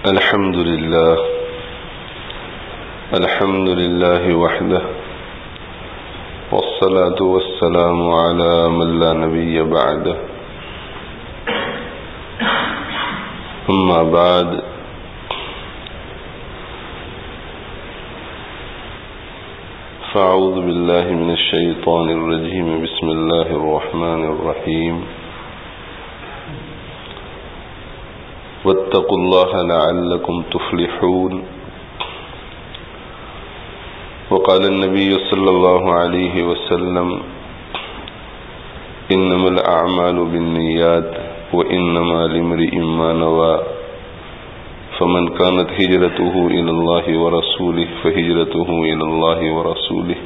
الحمد لله وحده والصلاة والسلام على من لا نبي بعده أما بعد فأعوذ بالله من الشيطان الرجيم بسم الله الرحمن الرحيم واتقوا الله لعلكم تفلحون وقال النبي صلى الله عليه وسلم إنما الأعمال بالنيات وإنما لامرئ ما نوى فمن كانت هجرته إلى الله ورسوله فهجرته إلى الله ورسوله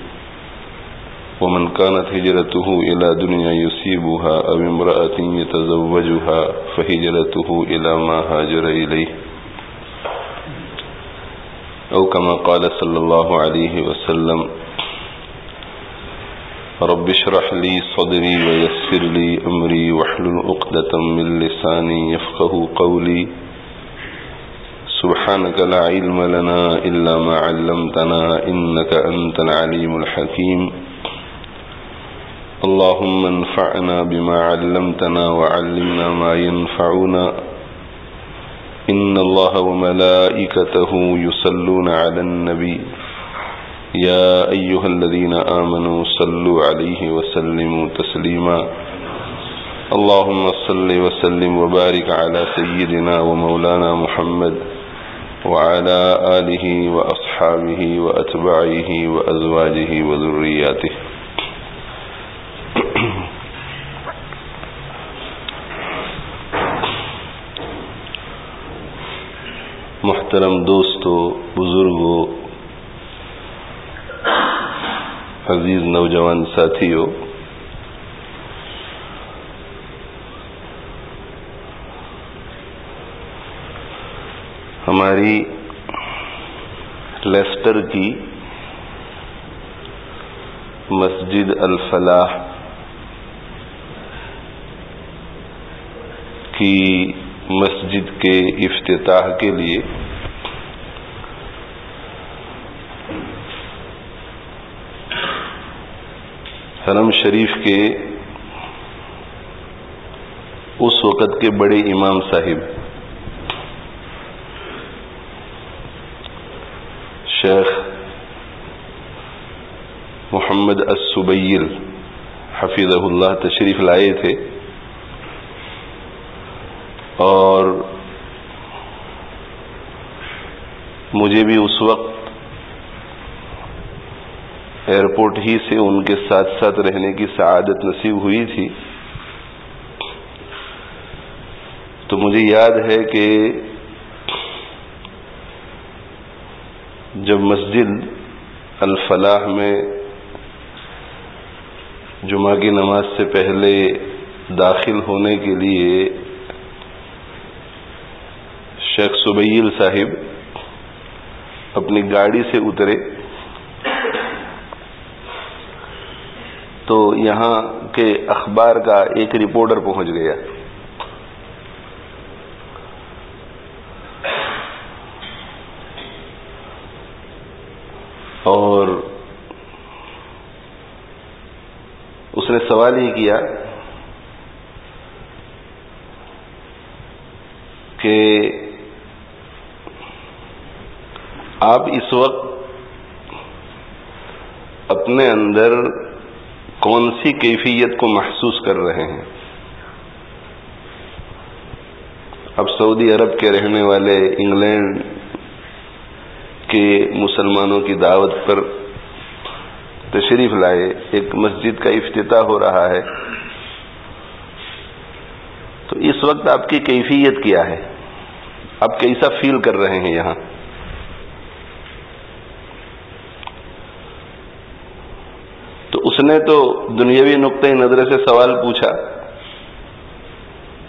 ومن كانت هجرته إلى دنيا يصيبها أو امرأة يتزوجها فهجرته إلى ما هاجر إليه أو كما قال صلى الله عليه وسلم رب اشرح لي صدري ويسر لي أمري واحلل عقدة من لساني يفقهوا قولي سبحانك لا علم لنا إلا ما علمتنا إنك أنت العليم الحكيم اللهم انفعنا بما علمتنا وعلمنا ما ينفعنا إن الله وملائكته يصلون على النبي يا أيها الذين آمنوا صلوا عليه وسلموا تسليما اللهم صل وسلم وبارك على سيدنا ومولانا محمد وعلى آله وأصحابه وأتباعه وأزواجه وذرياته محترم دوستو، بزرگو، عزیز نوجوان ساتھیو، ہماری لیسٹر کی مسجد الفلاح کی مسجد کے افتتاح کے لیے حرم شریف کے اس وقت کے بڑے امام صاحب شیخ محمد السبیل حفظہ اللہ تشریف لائے تھے، اور مجھے بھی اس وقت ایئرپورٹ ہی سے ان کے ساتھ ساتھ رہنے کی سعادت نصیب ہوئی تھی۔ تو مجھے یاد ہے کہ جب مسجد الفلاح میں جمعہ کی نماز سے پہلے داخل ہونے کے لیے شیخ سبیل صاحب اپنی گاڑی سے اترے تو یہاں کے اخبار کا ایک رپورٹر پہنچ گیا، اور اس نے سوال یہ کیا کہ آپ اس وقت اپنے اندر کون سی کیفیت کو محسوس کر رہے ہیں؟ اب سعودی عرب کے رہنے والے انگلینڈ کے مسلمانوں کی دعوت پر تشریف لائے، ایک مسجد کا افتتاح ہو رہا ہے، تو اس وقت آپ کی کیفیت کیا ہے؟ آپ کیسا فیل کر رہے ہیں یہاں؟ تو اس نے تو دنیاوی نقطۂ نظر سے سوال پوچھا،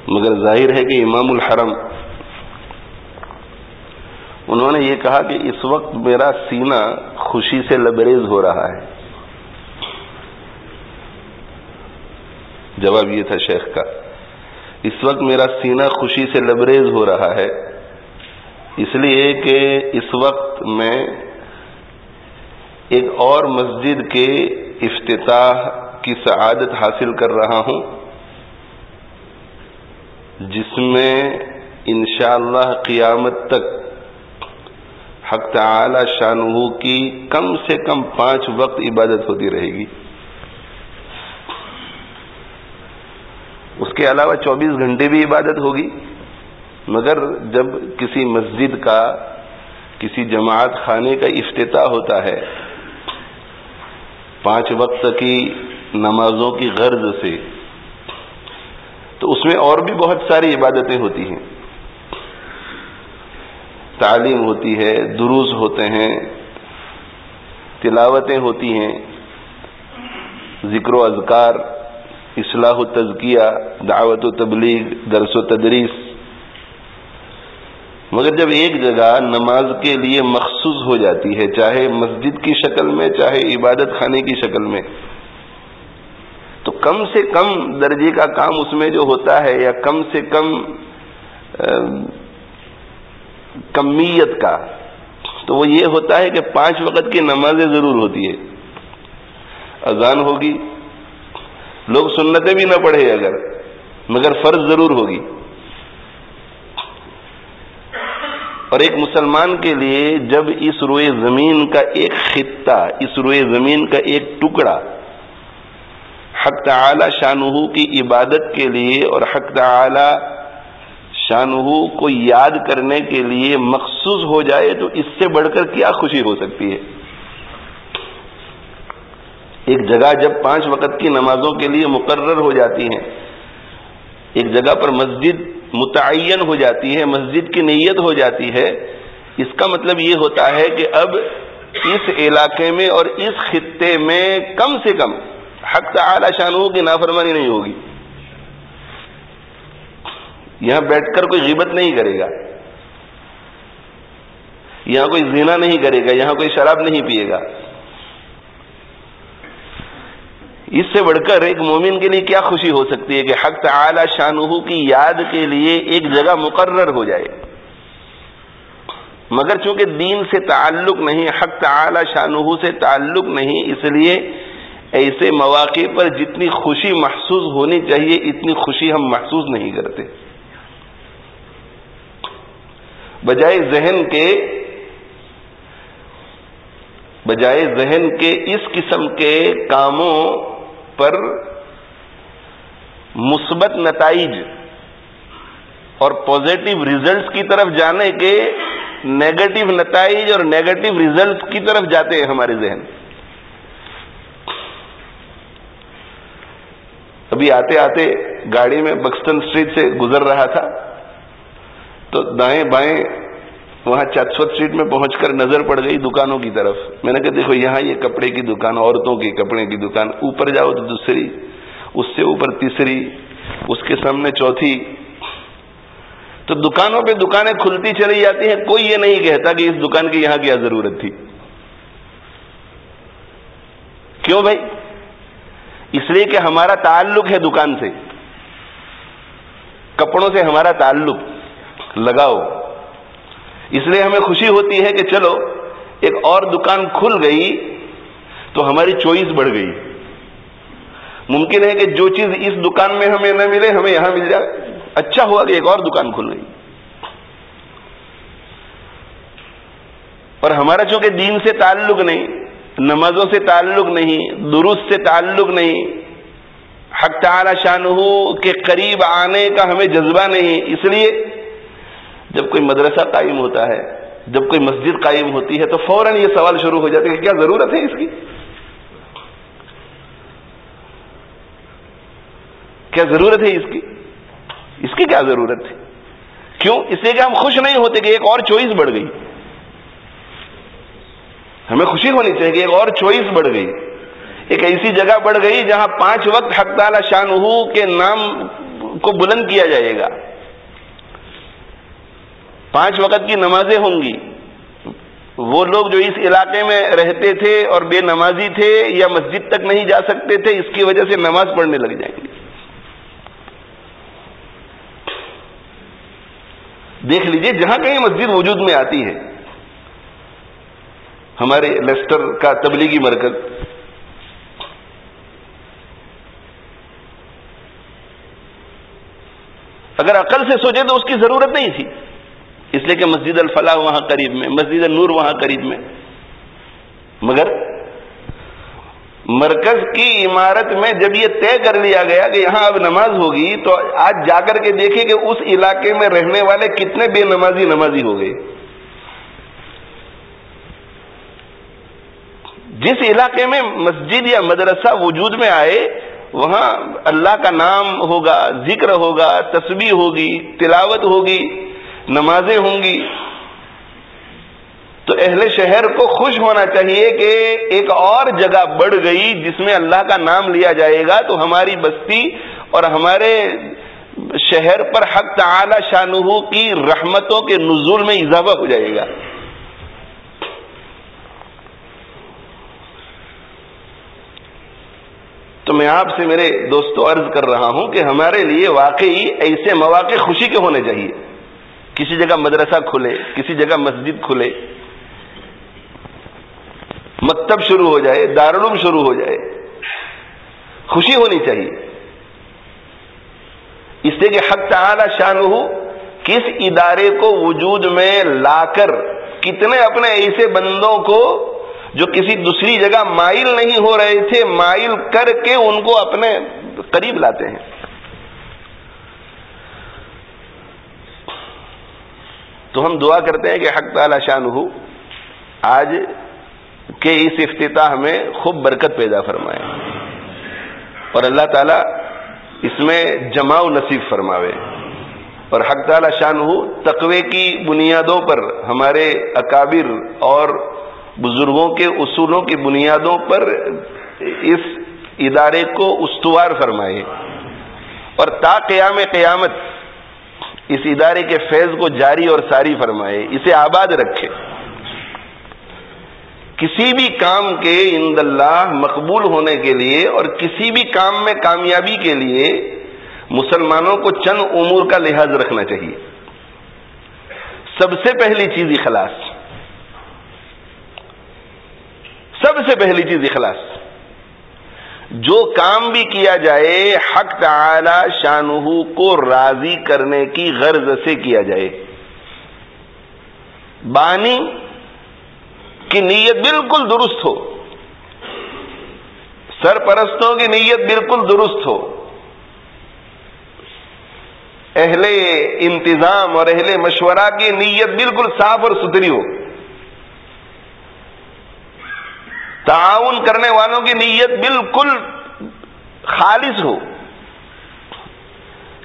مگر ظاہر ہے کہ امام الحرم انہوں نے یہ کہا کہ اس وقت میرا سینہ خوشی سے لبریز ہو رہا ہے۔ جواب یہ تھا شیخ کا، اس وقت میرا سینہ خوشی سے لبریز ہو رہا ہے، اس لیے کہ اس وقت میں ایک اور مسجد کے افتتاح کی سعادت حاصل کر رہا ہوں، جس میں انشاءاللہ قیامت تک حق تعالی شانہ کی کم سے کم 5 وقت عبادت ہوتی رہے گی۔ اس کے علاوہ 24 گھنٹے بھی عبادت ہوگی، مگر جب کسی مسجد کا، کسی جماعت خانے کا افتتاح ہوتا ہے 5 وقت کی نمازوں کی غرض سے، تو اس میں اور بھی بہت ساری عبادتیں ہوتی ہیں، تعلیم ہوتی ہے، دروس ہوتے ہیں، تلاوتیں ہوتی ہیں، ذکر و اذکار، اصلاح و تزکیہ، دعوت و تبلیغ، درس و تدریس۔ مگر جب ایک جگہ نماز کے لیے مخصوص ہو جاتی ہے، چاہے مسجد کی شکل میں، چاہے عبادت خانے کی شکل میں، تو کم سے کم درجے کا کام اس میں جو ہوتا ہے، یا کم سے کم کمیت کا، تو وہ یہ ہوتا ہے کہ 5 وقت کی نمازیں ضرور ہوتی ہے، اذان ہوگی، لوگ سنتیں بھی نہ پڑھے اگر، مگر فرض ضرور ہوگی۔ اور ایک مسلمان کے لیے جب اس روئے زمین کا ایک خطہ، اس روئے زمین کا ایک ٹکڑا حق تعالی شانہ کی عبادت کے لیے اور حق تعالی شانہ کو یاد کرنے کے لیے مخصوص ہو جائے، تو اس سے بڑھ کر کیا خوشی ہو سکتی ہے؟ ایک جگہ جب 5 وقت کی نمازوں کے لیے مقرر ہو جاتی ہیں، ایک جگہ پر مسجد متعین ہو جاتی ہے، مسجد کی نیت ہو جاتی ہے، اس کا مطلب یہ ہوتا ہے کہ اب اس علاقے میں اور اس خطے میں کم سے کم حق تعالی شانہ کی نافرمانی نہیں ہوگی۔ یہاں بیٹھ کر کوئی غیبت نہیں کرے گا، یہاں کوئی زنا نہیں کرے گا، یہاں کوئی شراب نہیں پیے گا۔ اس سے بڑھ کر ایک مومن کے لیے کیا خوشی ہو سکتی ہے کہ حق تعالی شانہ کی یاد کے لیے ایک جگہ مقرر ہو جائے، مگر چونکہ دین سے تعلق نہیں، حق تعالی شانہ سے تعلق نہیں، اس لیے ایسے مواقع پر جتنی خوشی محسوس ہونی چاہیے اتنی خوشی ہم محسوس نہیں کرتے۔ بجائے ذہن کے اس قسم کے کاموں پر مثبت نتائج اور پازیٹیو ریزلٹس کی طرف جانے کے نیگیٹو نتائج اور نیگیٹو ریزلٹس کی طرف جاتے ہیں ہمارے ذہن۔ ابھی آتے آتے گاڑی میں بکسٹن اسٹریٹ سے گزر رہا تھا، تو دائیں بائیں وہاں چاچوت اسٹریٹ میں پہنچ کر نظر پڑ گئی دکانوں کی طرف۔ میں نے کہا دیکھو یہاں یہ کپڑے کی دکان، عورتوں کے کپڑے کی دکان، اوپر جاؤ تو دوسری، اس سے اوپر تیسری، اس کے سامنے چوتھی، تو دکانوں پہ دکانیں کھلتی چلی جاتی ہیں، کوئی یہ نہیں کہتا کہ اس دکان کی یہاں کیا ضرورت تھی۔ کیوں بھائی؟ اس لیے کہ ہمارا تعلق ہے دکان سے، کپڑوں سے ہمارا تعلق، لگاؤ، اس لیے ہمیں خوشی ہوتی ہے کہ چلو ایک اور دکان کھل گئی تو ہماری چوائس بڑھ گئی۔ ممکن ہے کہ جو چیز اس دکان میں ہمیں نہ ملے ہمیں یہاں مل جائے، اچھا ہوا کہ ایک اور دکان کھل گئی۔ اور ہمارا چونکہ دین سے تعلق نہیں، نمازوں سے تعلق نہیں، دروس سے تعلق نہیں، حق تعالی شانہ کے قریب آنے کا ہمیں جذبہ نہیں، اس لیے جب کوئی مدرسہ قائم ہوتا ہے، جب کوئی مسجد قائم ہوتی ہے، تو فوراً یہ سوال شروع ہو جاتے ہیں کہ کیا ضرورت ہے اس کی؟ کیا ضرورت ہے اس کی؟ اس کی کیا ضرورت ہے؟ کیوں؟ اس لیے کہ ہم خوش نہیں ہوتے کہ ایک اور چوائس بڑھ گئی۔ ہمیں خوشی ہونی چاہیے کہ ایک اور چوائس بڑھ گئی، ایک ایسی جگہ بڑھ گئی جہاں 5 وقت حق تعالی شانہ کے نام کو بلند کیا جائے گا، 5 وقت کی نمازیں ہوں گی۔ وہ لوگ جو اس علاقے میں رہتے تھے اور بے نمازی تھے یا مسجد تک نہیں جا سکتے تھے، اس کی وجہ سے نماز پڑھنے لگ جائیں گے۔ دیکھ لیجئے جہاں کہیں مسجد وجود میں آتی ہے، ہمارے لیسٹر کا تبلیغی مرکز، اگر عقل سے سوچے تو اس کی ضرورت نہیں تھی، اس لیے کہ مسجد الفلاح وہاں قریب میں، مسجد النور وہاں قریب میں، مگر مرکز کی عمارت میں جب یہ طے کر لیا گیا کہ یہاں اب نماز ہوگی، تو آج جا کر کے دیکھیں کہ اس علاقے میں رہنے والے کتنے بے نمازی ہو گئے۔ جس علاقے میں مسجد یا مدرسہ وجود میں آئے وہاں اللہ کا نام ہوگا، ذکر ہوگا، تسبیح ہوگی، تلاوت ہوگی، نمازیں ہوں گی، تو اہل شہر کو خوش ہونا چاہیے کہ ایک اور جگہ بڑھ گئی جس میں اللہ کا نام لیا جائے گا، تو ہماری بستی اور ہمارے شہر پر حق تعالی شانہ کی رحمتوں کے نزول میں اضافہ ہو جائے گا۔ تو میں آپ سے میرے دوستو عرض کر رہا ہوں کہ ہمارے لیے واقعی ایسے مواقع خوشی کے ہونے چاہیے، کسی جگہ مدرسہ کھلے، کسی جگہ مسجد کھلے، مکتب شروع ہو جائے، دارالعلوم شروع ہو جائے، خوشی ہونی چاہیے، اس لیے کہ حق تعالی شانہ کس ادارے کو وجود میں لا کر کتنے اپنے ایسے بندوں کو جو کسی دوسری جگہ مائل نہیں ہو رہے تھے، مائل کر کے ان کو اپنے قریب لاتے ہیں۔ تو ہم دعا کرتے ہیں کہ حق تعالی شانہ آج کے اس افتتاح میں خوب برکت پیدا فرمائے اور اللہ تعالیٰ اس میں جماؤ نصیب فرماوے، اور حق تعالی شانہ تقوی کی بنیادوں پر ہمارے اکابر اور بزرگوں کے اصولوں کی بنیادوں پر اس ادارے کو استوار فرمائے، اور تا قیام قیامت اس ادارے کے فیض کو جاری اور ساری فرمائے، اسے آباد رکھے۔ کسی بھی کام کے عند اللہ مقبول ہونے کے لیے اور کسی بھی کام میں کامیابی کے لیے مسلمانوں کو چند امور کا لحاظ رکھنا چاہیے۔ سب سے پہلی چیز اخلاص، سب سے پہلی چیز اخلاص۔ جو کام بھی کیا جائے حق تعالی شانہ کو راضی کرنے کی غرض سے کیا جائے، بانی کی نیت بالکل درست ہو، سرپرستوں کی نیت بالکل درست ہو، اہل انتظام اور اہل مشورہ کی نیت بالکل صاف اور ستھری ہو، تعاون کرنے والوں کی نیت بالکل خالص ہو،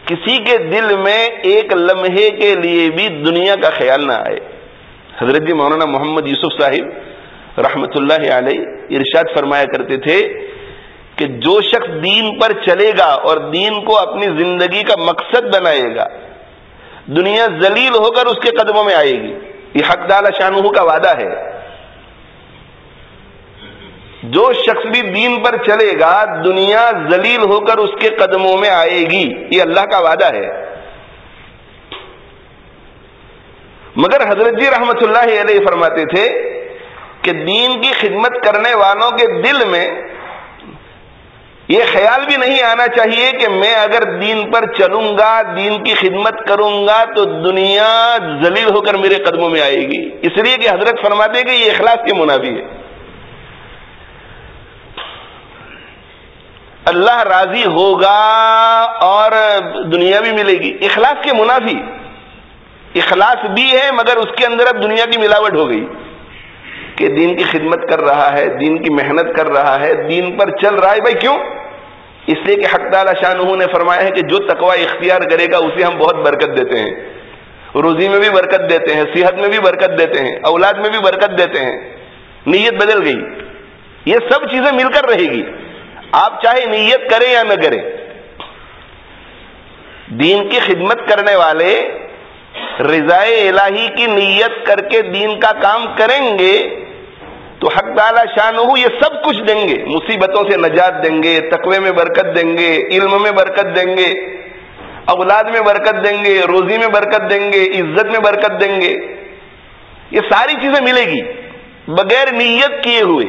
کسی کے دل میں ایک لمحے کے لیے بھی دنیا کا خیال نہ آئے۔ حضرت جی مولانا محمد یوسف صاحب رحمت اللہ علیہ ارشاد فرمایا کرتے تھے کہ جو شخص دین پر چلے گا اور دین کو اپنی زندگی کا مقصد بنائے گا، دنیا ذلیل ہو کر اس کے قدموں میں آئے گی، یہ حق تعالی شانہ کا وعدہ ہے۔ جو شخص بھی دین پر چلے گا دنیا ذلیل ہو کر اس کے قدموں میں آئے گی، یہ اللہ کا وعدہ ہے۔ مگر حضرت جی رحمت اللہ علیہ فرماتے تھے کہ دین کی خدمت کرنے والوں کے دل میں یہ خیال بھی نہیں آنا چاہیے کہ میں اگر دین پر چلوں گا، دین کی خدمت کروں گا تو دنیا ذلیل ہو کر میرے قدموں میں آئے گی، اس لیے کہ حضرت فرماتے ہیں کہ یہ اخلاص کے منافی ہے۔ اللہ راضی ہوگا اور دنیا بھی ملے گی، اخلاص کے منافی۔ اخلاص بھی ہے مگر اس کے اندر اب دنیا کی ملاوٹ ہو گئی کہ دین کی خدمت کر رہا ہے، دین کی محنت کر رہا ہے، دین پر چل رہا ہے۔ بھائی کیوں؟ اس لیے کہ حق تعالی شانہ نے فرمایا ہے کہ جو تقوی اختیار کرے گا اسے ہم بہت برکت دیتے ہیں، روزی میں بھی برکت دیتے ہیں، صحت میں بھی برکت دیتے ہیں، اولاد میں بھی برکت دیتے ہیں۔ نیت بدل گئی، یہ سب چیزیں مل کر رہے گی، آپ چاہے نیت کریں یا نہ کریں۔ دین کی خدمت کرنے والے رضائے الہی کی نیت کر کے دین کا کام کریں گے تو حق تعالی شانہ یہ سب کچھ دیں گے، مصیبتوں سے نجات دیں گے، تقوی میں برکت دیں گے، علم میں برکت دیں گے، اولاد میں برکت دیں گے، روزی میں برکت دیں گے، عزت میں برکت دیں گے، یہ ساری چیزیں ملے گی بغیر نیت کیے ہوئے۔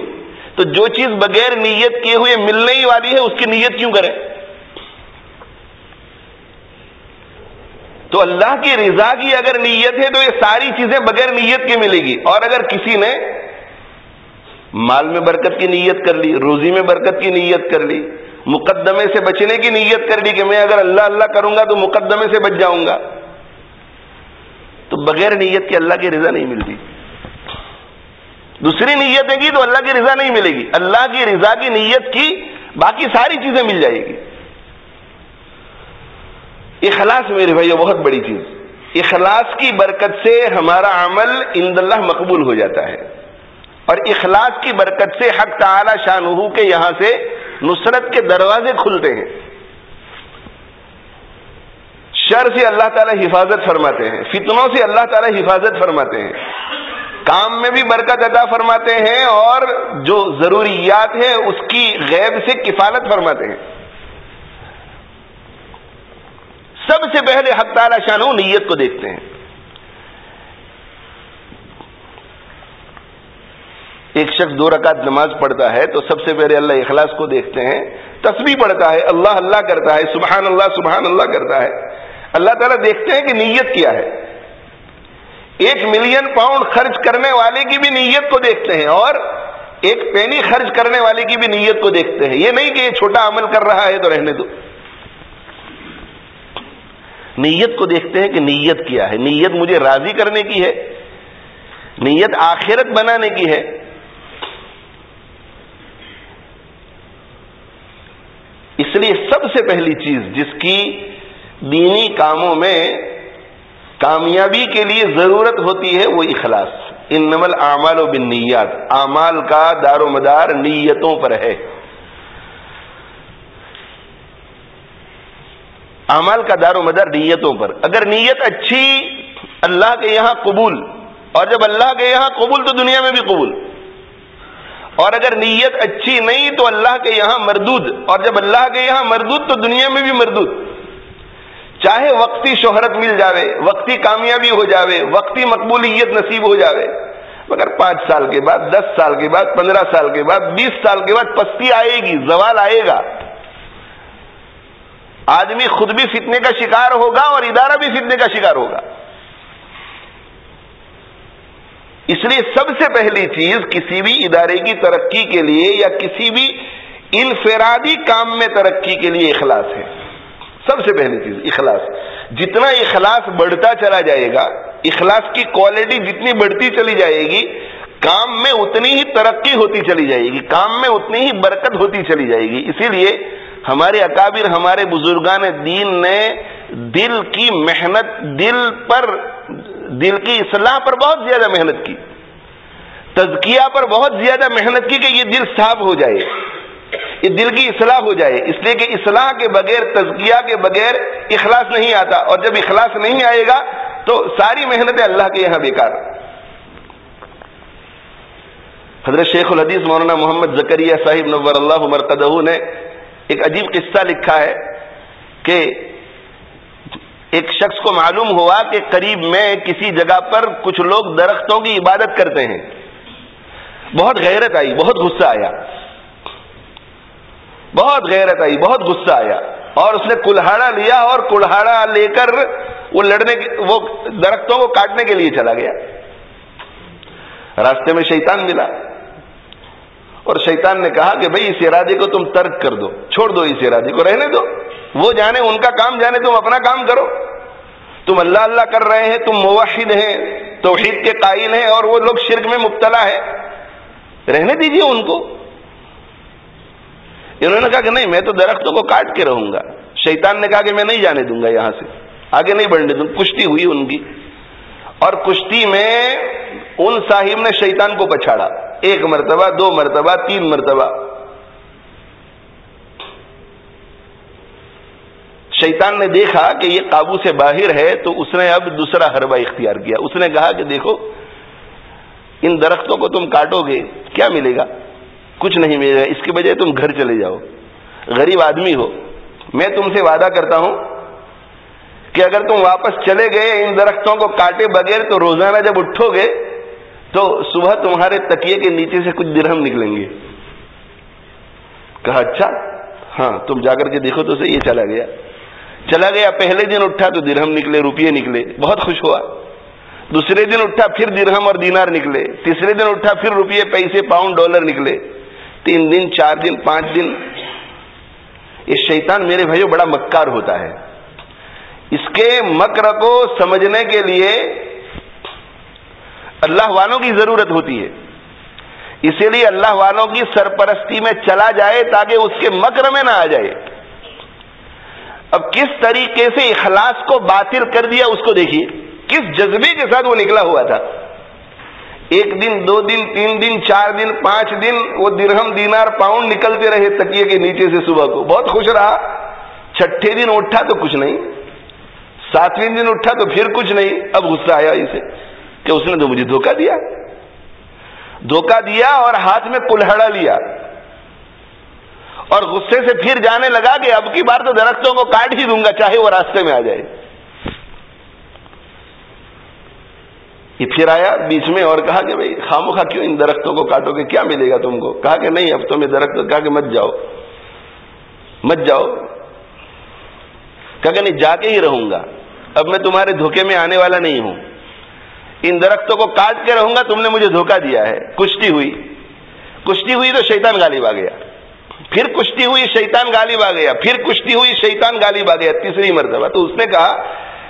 تو جو چیز بغیر نیت کیے ہوئے ملنے ہی والی ہے، اس کی نیت کیوں کریں؟ تو اللہ کی رضا کی اگر نیت ہے تو یہ ساری چیزیں بغیر نیت کے ملے گی۔ اور اگر کسی نے مال میں برکت کی نیت کر لی، روزی میں برکت کی نیت کر لی، مقدمے سے بچنے کی نیت کر لی کہ میں اگر اللہ اللہ کروں گا تو مقدمے سے بچ جاؤں گا، تو بغیر نیت کے اللہ کی رضا نہیں ملتی۔ دوسری نیتیں کی تو اللہ کی رضا نہیں ملے گی، اللہ کی رضا کی نیت کی باقی ساری چیزیں مل جائے گی۔ اخلاص میرے بھائیو بہت بڑی چیز، اخلاص کی برکت سے ہمارا عمل عند اللہ مقبول ہو جاتا ہے، اور اخلاص کی برکت سے حق تعالی شانہ کے یہاں سے نصرت کے دروازے کھلتے ہیں۔ شر سے اللہ تعالی حفاظت فرماتے ہیں، فتنوں سے اللہ تعالی حفاظت فرماتے ہیں، کام میں بھی برکت عطا فرماتے ہیں، اور جو ضروریات ہیں اس کی غیب سے کفالت فرماتے ہیں۔ سب سے پہلے حق تعالی شانہ نیت کو دیکھتے ہیں۔ ایک شخص 2 رکعت نماز پڑھتا ہے تو سب سے پہلے اللہ اخلاص کو دیکھتے ہیں، تسبیح پڑھتا ہے، اللہ اللہ کرتا ہے، سبحان اللہ کرتا ہے، اللہ تعالیٰ دیکھتے ہیں کہ نیت کیا ہے۔ 1 ملین پاؤنڈ خرچ کرنے والے کی بھی نیت کو دیکھتے ہیں، اور 1 پینی خرچ کرنے والے کی بھی نیت کو دیکھتے ہیں۔ یہ نہیں کہ یہ چھوٹا عمل کر رہا ہے تو رہنے دو، نیت کو دیکھتے ہیں کہ نیت کیا ہے، نیت مجھے راضی کرنے کی ہے، نیت آخرت بنانے کی ہے۔ اس لیے سب سے پہلی چیز جس کی دینی کاموں میں کامیابی کے لیے ضرورت ہوتی ہے وہ اخلاص۔ انما الاعمال بالنیات، اعمال کا دار و مدار نیتوں پر ہے، اعمال کا دار و مدار نیتوں پر۔ اگر نیت اچھی اللہ کے یہاں قبول، اور جب اللہ کے یہاں قبول تو دنیا میں بھی قبول، اور اگر نیت اچھی نہیں تو اللہ کے یہاں مردود، اور جب اللہ کے یہاں مردود تو دنیا میں بھی مردود۔ چاہے وقتی شہرت مل جاوے، وقتی کامیابی ہو جاوے، وقتی مقبولیت نصیب ہو جاوے، مگر 5 سال کے بعد، 10 سال کے بعد، 15 سال کے بعد، 20 سال کے بعد پستی آئے گی، زوال آئے گا۔ آدمی خود بھی فتنے کا شکار ہوگا اور ادارہ بھی فتنے کا شکار ہوگا۔ اس لیے سب سے پہلی چیز کسی بھی ادارے کی ترقی کے لیے یا کسی بھی انفرادی کام میں ترقی کے لیے اخلاص ہے۔ سب سے پہلی چیز اخلاص۔ جتنا اخلاص بڑھتا چلا جائے گا، اخلاص کی کوالٹی جتنی بڑھتی چلی جائے گی، کام میں اتنی ہی ترقی ہوتی چلی جائے گی، کام میں اتنی ہی برکت ہوتی چلی جائے گی۔ اسی لیے ہمارے اکابر، ہمارے بزرگان دین نے دل کی محنت، دل کی اصلاح پر بہت زیادہ محنت کی، تزکیہ پر بہت زیادہ محنت کی کہ یہ دل صاف ہو جائے، یہ دل کی اصلاح ہو جائے۔ اس لیے کہ اصلاح کے بغیر، تزکیہ کے بغیر اخلاص نہیں آتا، اور جب اخلاص نہیں آئے گا تو ساری محنتیں اللہ کے یہاں بیکار۔ حضرت شیخ الحدیث مولانا محمد زکریا صاحب نور اللہ مرقدہ نے ایک عجیب قصہ لکھا ہے کہ ایک شخص کو معلوم ہوا کہ قریب میں کسی جگہ پر کچھ لوگ درختوں کی عبادت کرتے ہیں۔ بہت غیرت آئی، بہت غصہ آیا، بہت غیرت آئی، بہت غصہ آیا، اور اس نے کلہاڑا لیا اور کلہاڑا لے کر وہ درختوں کو کاٹنے کے لیے چلا گیا۔ راستے میں شیطان ملا، اور شیطان نے کہا کہ بھئی اس ارادے کو تم ترک کر دو، چھوڑ دو، اس ارادے کو رہنے دو، وہ جانے ان کا کام جانے، تم اپنا کام کرو۔ تم اللہ اللہ کر رہے ہیں، تم موحد ہیں، توحید کے قائل ہیں، اور وہ لوگ شرک میں مبتلا ہے، رہنے دیجئے ان کو۔ انہوں نے کہا کہ نہیں، میں تو درختوں کو کاٹ کے رہوں گا۔ شیطان نے کہا کہ میں نہیں جانے دوں گا، یہاں سے آگے نہیں بڑھنے دوں۔ کشتی ہوئی ان کی، اور کشتی میں ان صاحب نے شیطان کو پچھاڑا، 1 مرتبہ، 2 مرتبہ، 3 مرتبہ۔ شیطان نے دیکھا کہ یہ قابو سے باہر ہے تو اس نے اب دوسرا حربہ اختیار کیا۔ اس نے کہا کہ دیکھو، ان درختوں کو تم کاٹو گے، کیا ملے گا؟ کچھ نہیں ملے گا، اس کی بجائے تم گھر چلے جاؤ، غریب آدمی ہو، میں تم سے وعدہ کرتا ہوں کہ اگر تم واپس چلے گئے ان درختوں کو کاٹے بغیر تو روزانہ جب اٹھو گے تو صبح تمہارے تکیے کے نیچے سے کچھ درہم نکلیں گے. کہا اچھا ہاں تم جا کر کے دیکھو تو صحیح. یہ چلا گیا. پہلے دن اٹھا تو درہم نکلے, روپیے نکلے, بہت خوش ہوا. دوسرے دن اٹھا پھر درہم اور دینار نکلے. تیسرے دن اٹھا پھر روپیے, پیسے, پاؤنڈ, ڈالر نکلے. 3 دن, 4 دن, 5 دن. یہ شیطان میرے بھائیو بڑا مکار ہوتا ہے. اس کے مکر کو سمجھنے کے لیے اللہ والوں کی ضرورت ہوتی ہے. اسی لیے اللہ والوں کی سرپرستی میں چلا جائے تاکہ اس کے مکر میں نہ آ جائے. اب کس طریقے سے اخلاص کو باطل کر دیا اس کو دیکھیے, کس جذبے کے ساتھ وہ نکلا ہوا تھا. 1 دن, 2 دن, 3 دن, 4 دن, 5 دن وہ درہم, دینار, پاؤنڈ نکلتے رہے تکیے کے نیچے سے. صبح کو بہت خوش رہا. 6ٹھے دن اٹھا تو کچھ نہیں, 7ویں دن اٹھا تو پھر کچھ نہیں. اب غصہ آیا اسے کہ اس نے تو مجھے دھوکہ دیا اور ہاتھ میں کلہڑا لیا, اور غصے سے پھر جانے لگا کہ اب کی بار تو درختوں کو کاٹ ہی دوں گا چاہے وہ راستے میں آ جائے. یہ پھر آیا بیچ میں اور کہا کہ بھئی خامخواہ کیوں ان درختوں کو کاٹو گے, کیا ملے گا تم کو. کہا کہ نہیں اب تو میں درخت, کہا کہ مت جاؤ. کہا کہ نہیں جا کے ہی رہوں گا, اب میں تمہارے دھوکے میں آنے والا نہیں ہوں. ان درختوں کو کاٹ کے رہوں گا, تم نے مجھے دھوکہ دیا ہے. کشتی ہوئی تو شیطان غالب آ گیا. پھر کشتی ہوئی, شیطان غالب آ گیا. پھر کشتی ہوئی, شیطان غالب آ گیا 3ری مرتبہ. تو اس نے کہا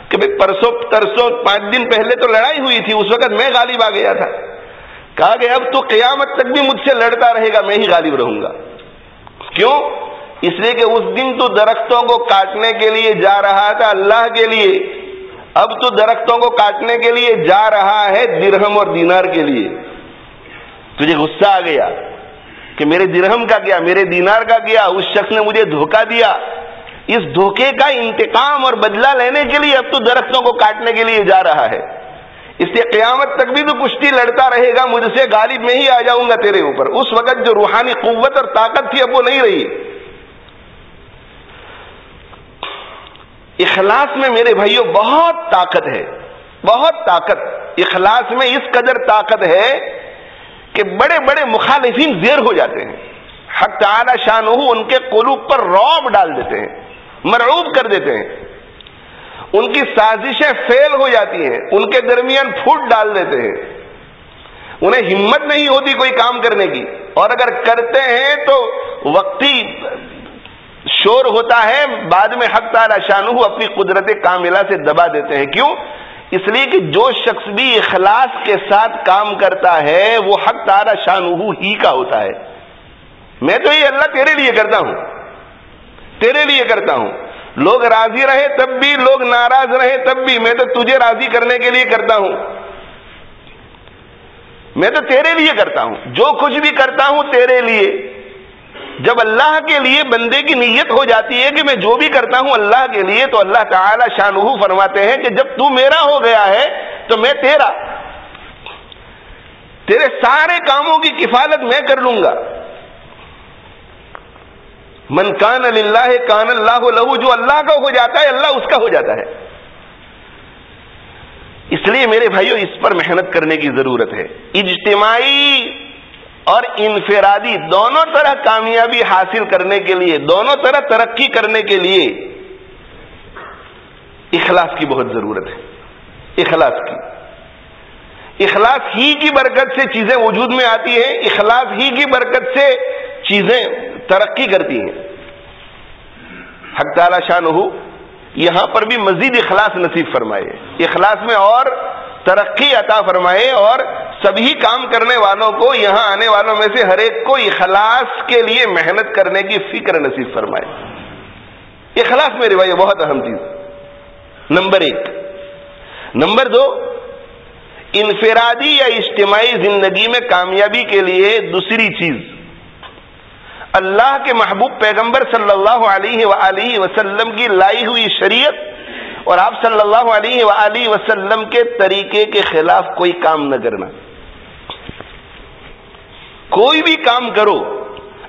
کہ بھئی پرسوں ترسوں 5 دن پہلے تو لڑائی ہوئی تھی, اس وقت میں غالب آ گیا تھا. کہا کہ اب تو قیامت تک بھی مجھ سے لڑتا رہے گا, میں ہی غالب رہوں گا. کیوں؟ اس لیے کہ اس دن تو درختوں کو کاٹنے کے لیے جا رہا تھا اللہ کے لیے, اب تو درختوں کو کاٹنے کے لیے جا رہا ہے درہم اور دینار کے لیے. تجھے غصہ آ گیا کہ میرے درہم کا کیا, میرے دینار کا کیا, اس شخص نے مجھے دھوکہ دیا. اس دھوکے کا انتقام اور بدلہ لینے کے لیے اب تو درختوں کو کاٹنے کے لیے جا رہا ہے. اس لیے قیامت تک بھی تو کشتی لڑتا رہے گا مجھ سے, غالب میں ہی آ جاؤں گا تیرے اوپر. اس وقت جو روحانی قوت اور طاقت تھی اب وہ نہیں رہی. اخلاص میں میرے بھائیوں بہت طاقت ہے, بہت طاقت. اخلاص میں اس قدر طاقت ہے کہ بڑے بڑے مخالفین زیر ہو جاتے ہیں. حق تعالی شانہ ان کے قلوب پر رعب ڈال دیتے ہیں, مرعوب کر دیتے ہیں. ان کی سازشیں فیل ہو جاتی ہیں, ان کے درمیان پھوٹ ڈال دیتے ہیں. انہیں ہمت نہیں ہوتی کوئی کام کرنے کی, اور اگر کرتے ہیں تو وقتی شور ہوتا ہے, بعد میں حق تعالی شانہ اپنی قدرت کاملہ سے دبا دیتے ہیں. کیوں؟ اس لیے کہ جو شخص بھی اخلاص کے ساتھ کام کرتا ہے وہ حق تعالی شانہ ہی کا ہوتا ہے. میں تو یہ اللہ تیرے لیے کرتا ہوں, تیرے لیے کرتا ہوں. لوگ راضی رہے تب بھی, لوگ ناراض رہے تب بھی, میں تو تجھے راضی کرنے کے لیے کرتا ہوں. میں تو تیرے لیے کرتا ہوں, جو کچھ بھی کرتا ہوں تیرے لیے. جب اللہ کے لیے بندے کی نیت ہو جاتی ہے کہ میں جو بھی کرتا ہوں اللہ کے لیے, تو اللہ تعالی شانہ فرماتے ہیں کہ جب تو میرا ہو گیا ہے تو میں تیرا, تیرے سارے کاموں کی کفالت میں کر لوں گا. من کان للہ کان اللہ لہ, جو اللہ کا ہو جاتا ہے اللہ اس کا ہو جاتا ہے. اس لیے میرے بھائیوں اس پر محنت کرنے کی ضرورت ہے. اجتماعی اور انفرادی دونوں طرح کامیابی حاصل کرنے کے لیے, دونوں طرح ترقی کرنے کے لیے اخلاص کی بہت ضرورت ہے. اخلاص ہی کی برکت سے چیزیں وجود میں آتی ہیں, اخلاص ہی کی برکت سے چیزیں ترقی کرتی ہیں. حق تعالی شانہ یہاں پر بھی مزید اخلاص نصیب فرمائے, اخلاص میں اور ترقی عطا فرمائے, اور سبھی کام کرنے والوں کو, یہاں آنے والوں میں سے ہر ایک کو اخلاص کے لیے محنت کرنے کی فکر نصیب فرمائے. اخلاص میرے بھائی بہت اہم چیز, نمبر 1. نمبر 2, انفرادی یا اجتماعی زندگی میں کامیابی کے لیے دوسری چیز, اللہ کے محبوب پیغمبر صلی اللہ علیہ وآلہ وسلم کی لائی ہوئی شریعت اور آپ صلی اللہ علیہ وآلہ وسلم کے طریقے کے خلاف کوئی کام نہ کرنا. کوئی بھی کام کرو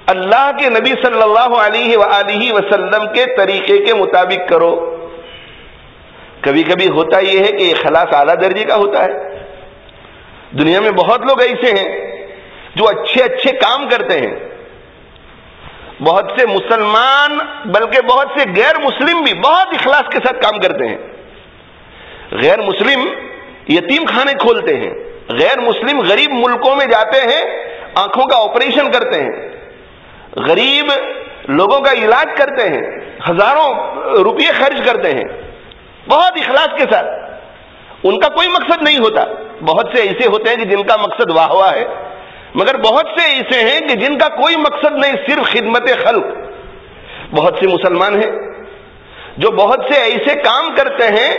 اللہ کے نبی صلی اللہ علیہ وآلہ وسلم کے طریقے کے مطابق کرو. کبھی کبھی ہوتا یہ ہے کہ اخلاص اعلیٰ درجے کا ہوتا ہے. دنیا میں بہت لوگ ایسے ہیں جو اچھے اچھے کام کرتے ہیں. بہت سے مسلمان بلکہ بہت سے غیر مسلم بھی بہت اخلاص کے ساتھ کام کرتے ہیں. غیر مسلم یتیم خانے کھولتے ہیں، غیر مسلم غریب ملکوں میں جاتے ہیں، آنکھوں کا آپریشن کرتے ہیں، غریب لوگوں کا علاج کرتے ہیں، ہزاروں روپے خرچ کرتے ہیں بہت اخلاص کے ساتھ. ان کا کوئی مقصد نہیں ہوتا. بہت سے ایسے ہوتے ہیں کہ جن کا مقصد واہ واہ ہے، مگر بہت سے ایسے ہیں کہ جن کا کوئی مقصد نہیں، صرف خدمت خلق. بہت سے مسلمان ہیں جو بہت سے ایسے کام کرتے ہیں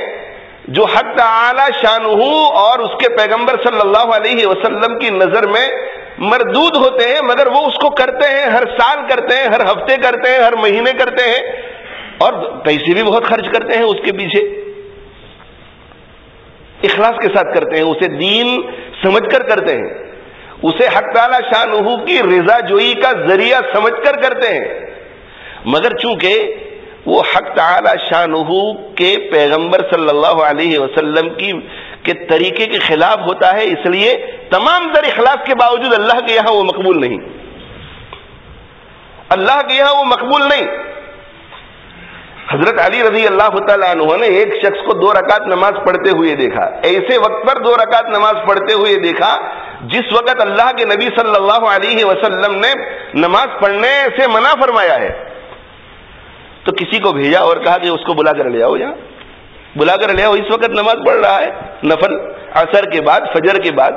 جو حق تعالی شانہ اور اس کے پیغمبر صلی اللہ علیہ وسلم کی نظر میں مردود ہوتے ہیں، مگر وہ اس کو کرتے ہیں، ہر سال کرتے ہیں، ہر ہفتے کرتے ہیں، ہر مہینے کرتے ہیں، اور پیسے بھی بہت خرچ کرتے ہیں اس کے پیچھے. اخلاص کے ساتھ کرتے ہیں، اسے دین سمجھ کر کرتے ہیں، اسے حق تعالی شانہ کی رضا جوئی کا ذریعہ سمجھ کر کرتے ہیں. مگر چونکہ وہ حق تعالی شانہ کے پیغمبر صلی اللہ علیہ وسلم کے طریقے کے خلاف ہوتا ہے، اس لیے تمام تر اخلاص کے باوجود اللہ کے یہاں وہ مقبول نہیں. اللہ کے یہاں وہ مقبول نہیں. حضرت علی رضی اللہ تعالیٰ عنہ نے ایک شخص کو 2 رکعت نماز پڑھتے ہوئے دیکھا. ایسے وقت پر 2 رکعت نماز پڑھتے ہوئے دیکھا جس وقت اللہ کے نبی صلی اللہ علیہ وسلم نے نماز پڑھنے سے منع فرمایا ہے. تو کسی کو بھیجا اور کہا کہ اس کو بلا کر لے آؤ، یہاں بلا کر لے آؤ، اس وقت نماز پڑھ رہا ہے نفل عصر کے بعد فجر کے بعد.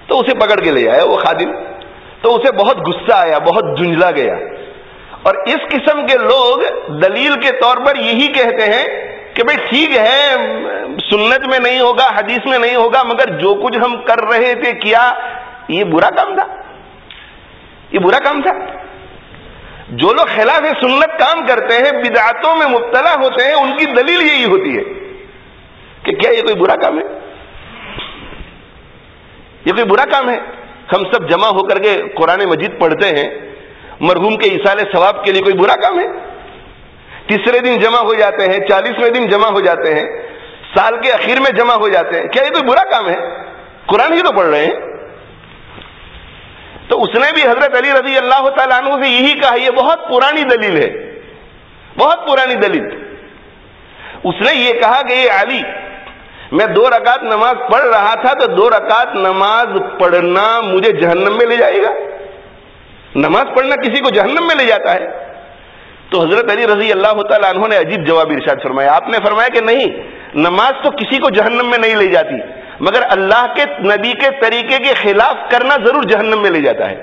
تو اسے پکڑ کے لے آیا وہ خادم. تو اسے بہت غصہ آیا، بہت جھنجلا گیا. اور اس قسم کے لوگ دلیل کے طور پر یہی کہتے ہیں کہ بھئی ٹھیک ہے سنت میں نہیں ہوگا، حدیث میں نہیں ہوگا، مگر جو کچھ ہم کر رہے تھے کیا یہ برا کام تھا؟ یہ برا کام تھا. جو لوگ خلاف سنت کام کرتے ہیں، بدعتوں میں مبتلا ہوتے ہیں، ان کی دلیل یہی ہوتی ہے کہ کیا یہ کوئی برا کام ہے؟ یہ کوئی برا کام ہے؟ ہم سب جمع ہو کر کے قرآن مجید پڑھتے ہیں، مرحوم کے ایصال ثواب کے لیے کوئی برا کام ہے؟ تیسرے دن جمع ہو جاتے ہیں، 40ویں دن جمع ہو جاتے ہیں، سال کے اخیر میں جمع ہو جاتے ہیں، کیا یہ کوئی برا کام ہے؟ قرآن ہی تو پڑھ رہے ہیں. تو اس نے بھی حضرت علی رضی اللہ تعالیٰ عنہ سے یہی کہا. یہ بہت پرانی دلیل ہے، بہت پرانی دلیل. اس نے یہ کہا کہ یہ علی، میں 2 رکعت نماز پڑھ رہا تھا تو 2 رکعت نماز پڑھنا مجھے جہنم میں لے جائے گا؟ نماز پڑھنا کسی کو جہنم میں لے جاتا ہے؟ تو حضرت علی رضی اللہ تعالیٰ عنہ نے عجیب جواب ارشاد فرمایا. آپ نے فرمایا کہ نہیں، نماز تو کسی کو جہنم میں نہیں لے جاتی، مگر اللہ کے نبی کے طریقے کے خلاف کرنا ضرور جہنم میں لے جاتا ہے.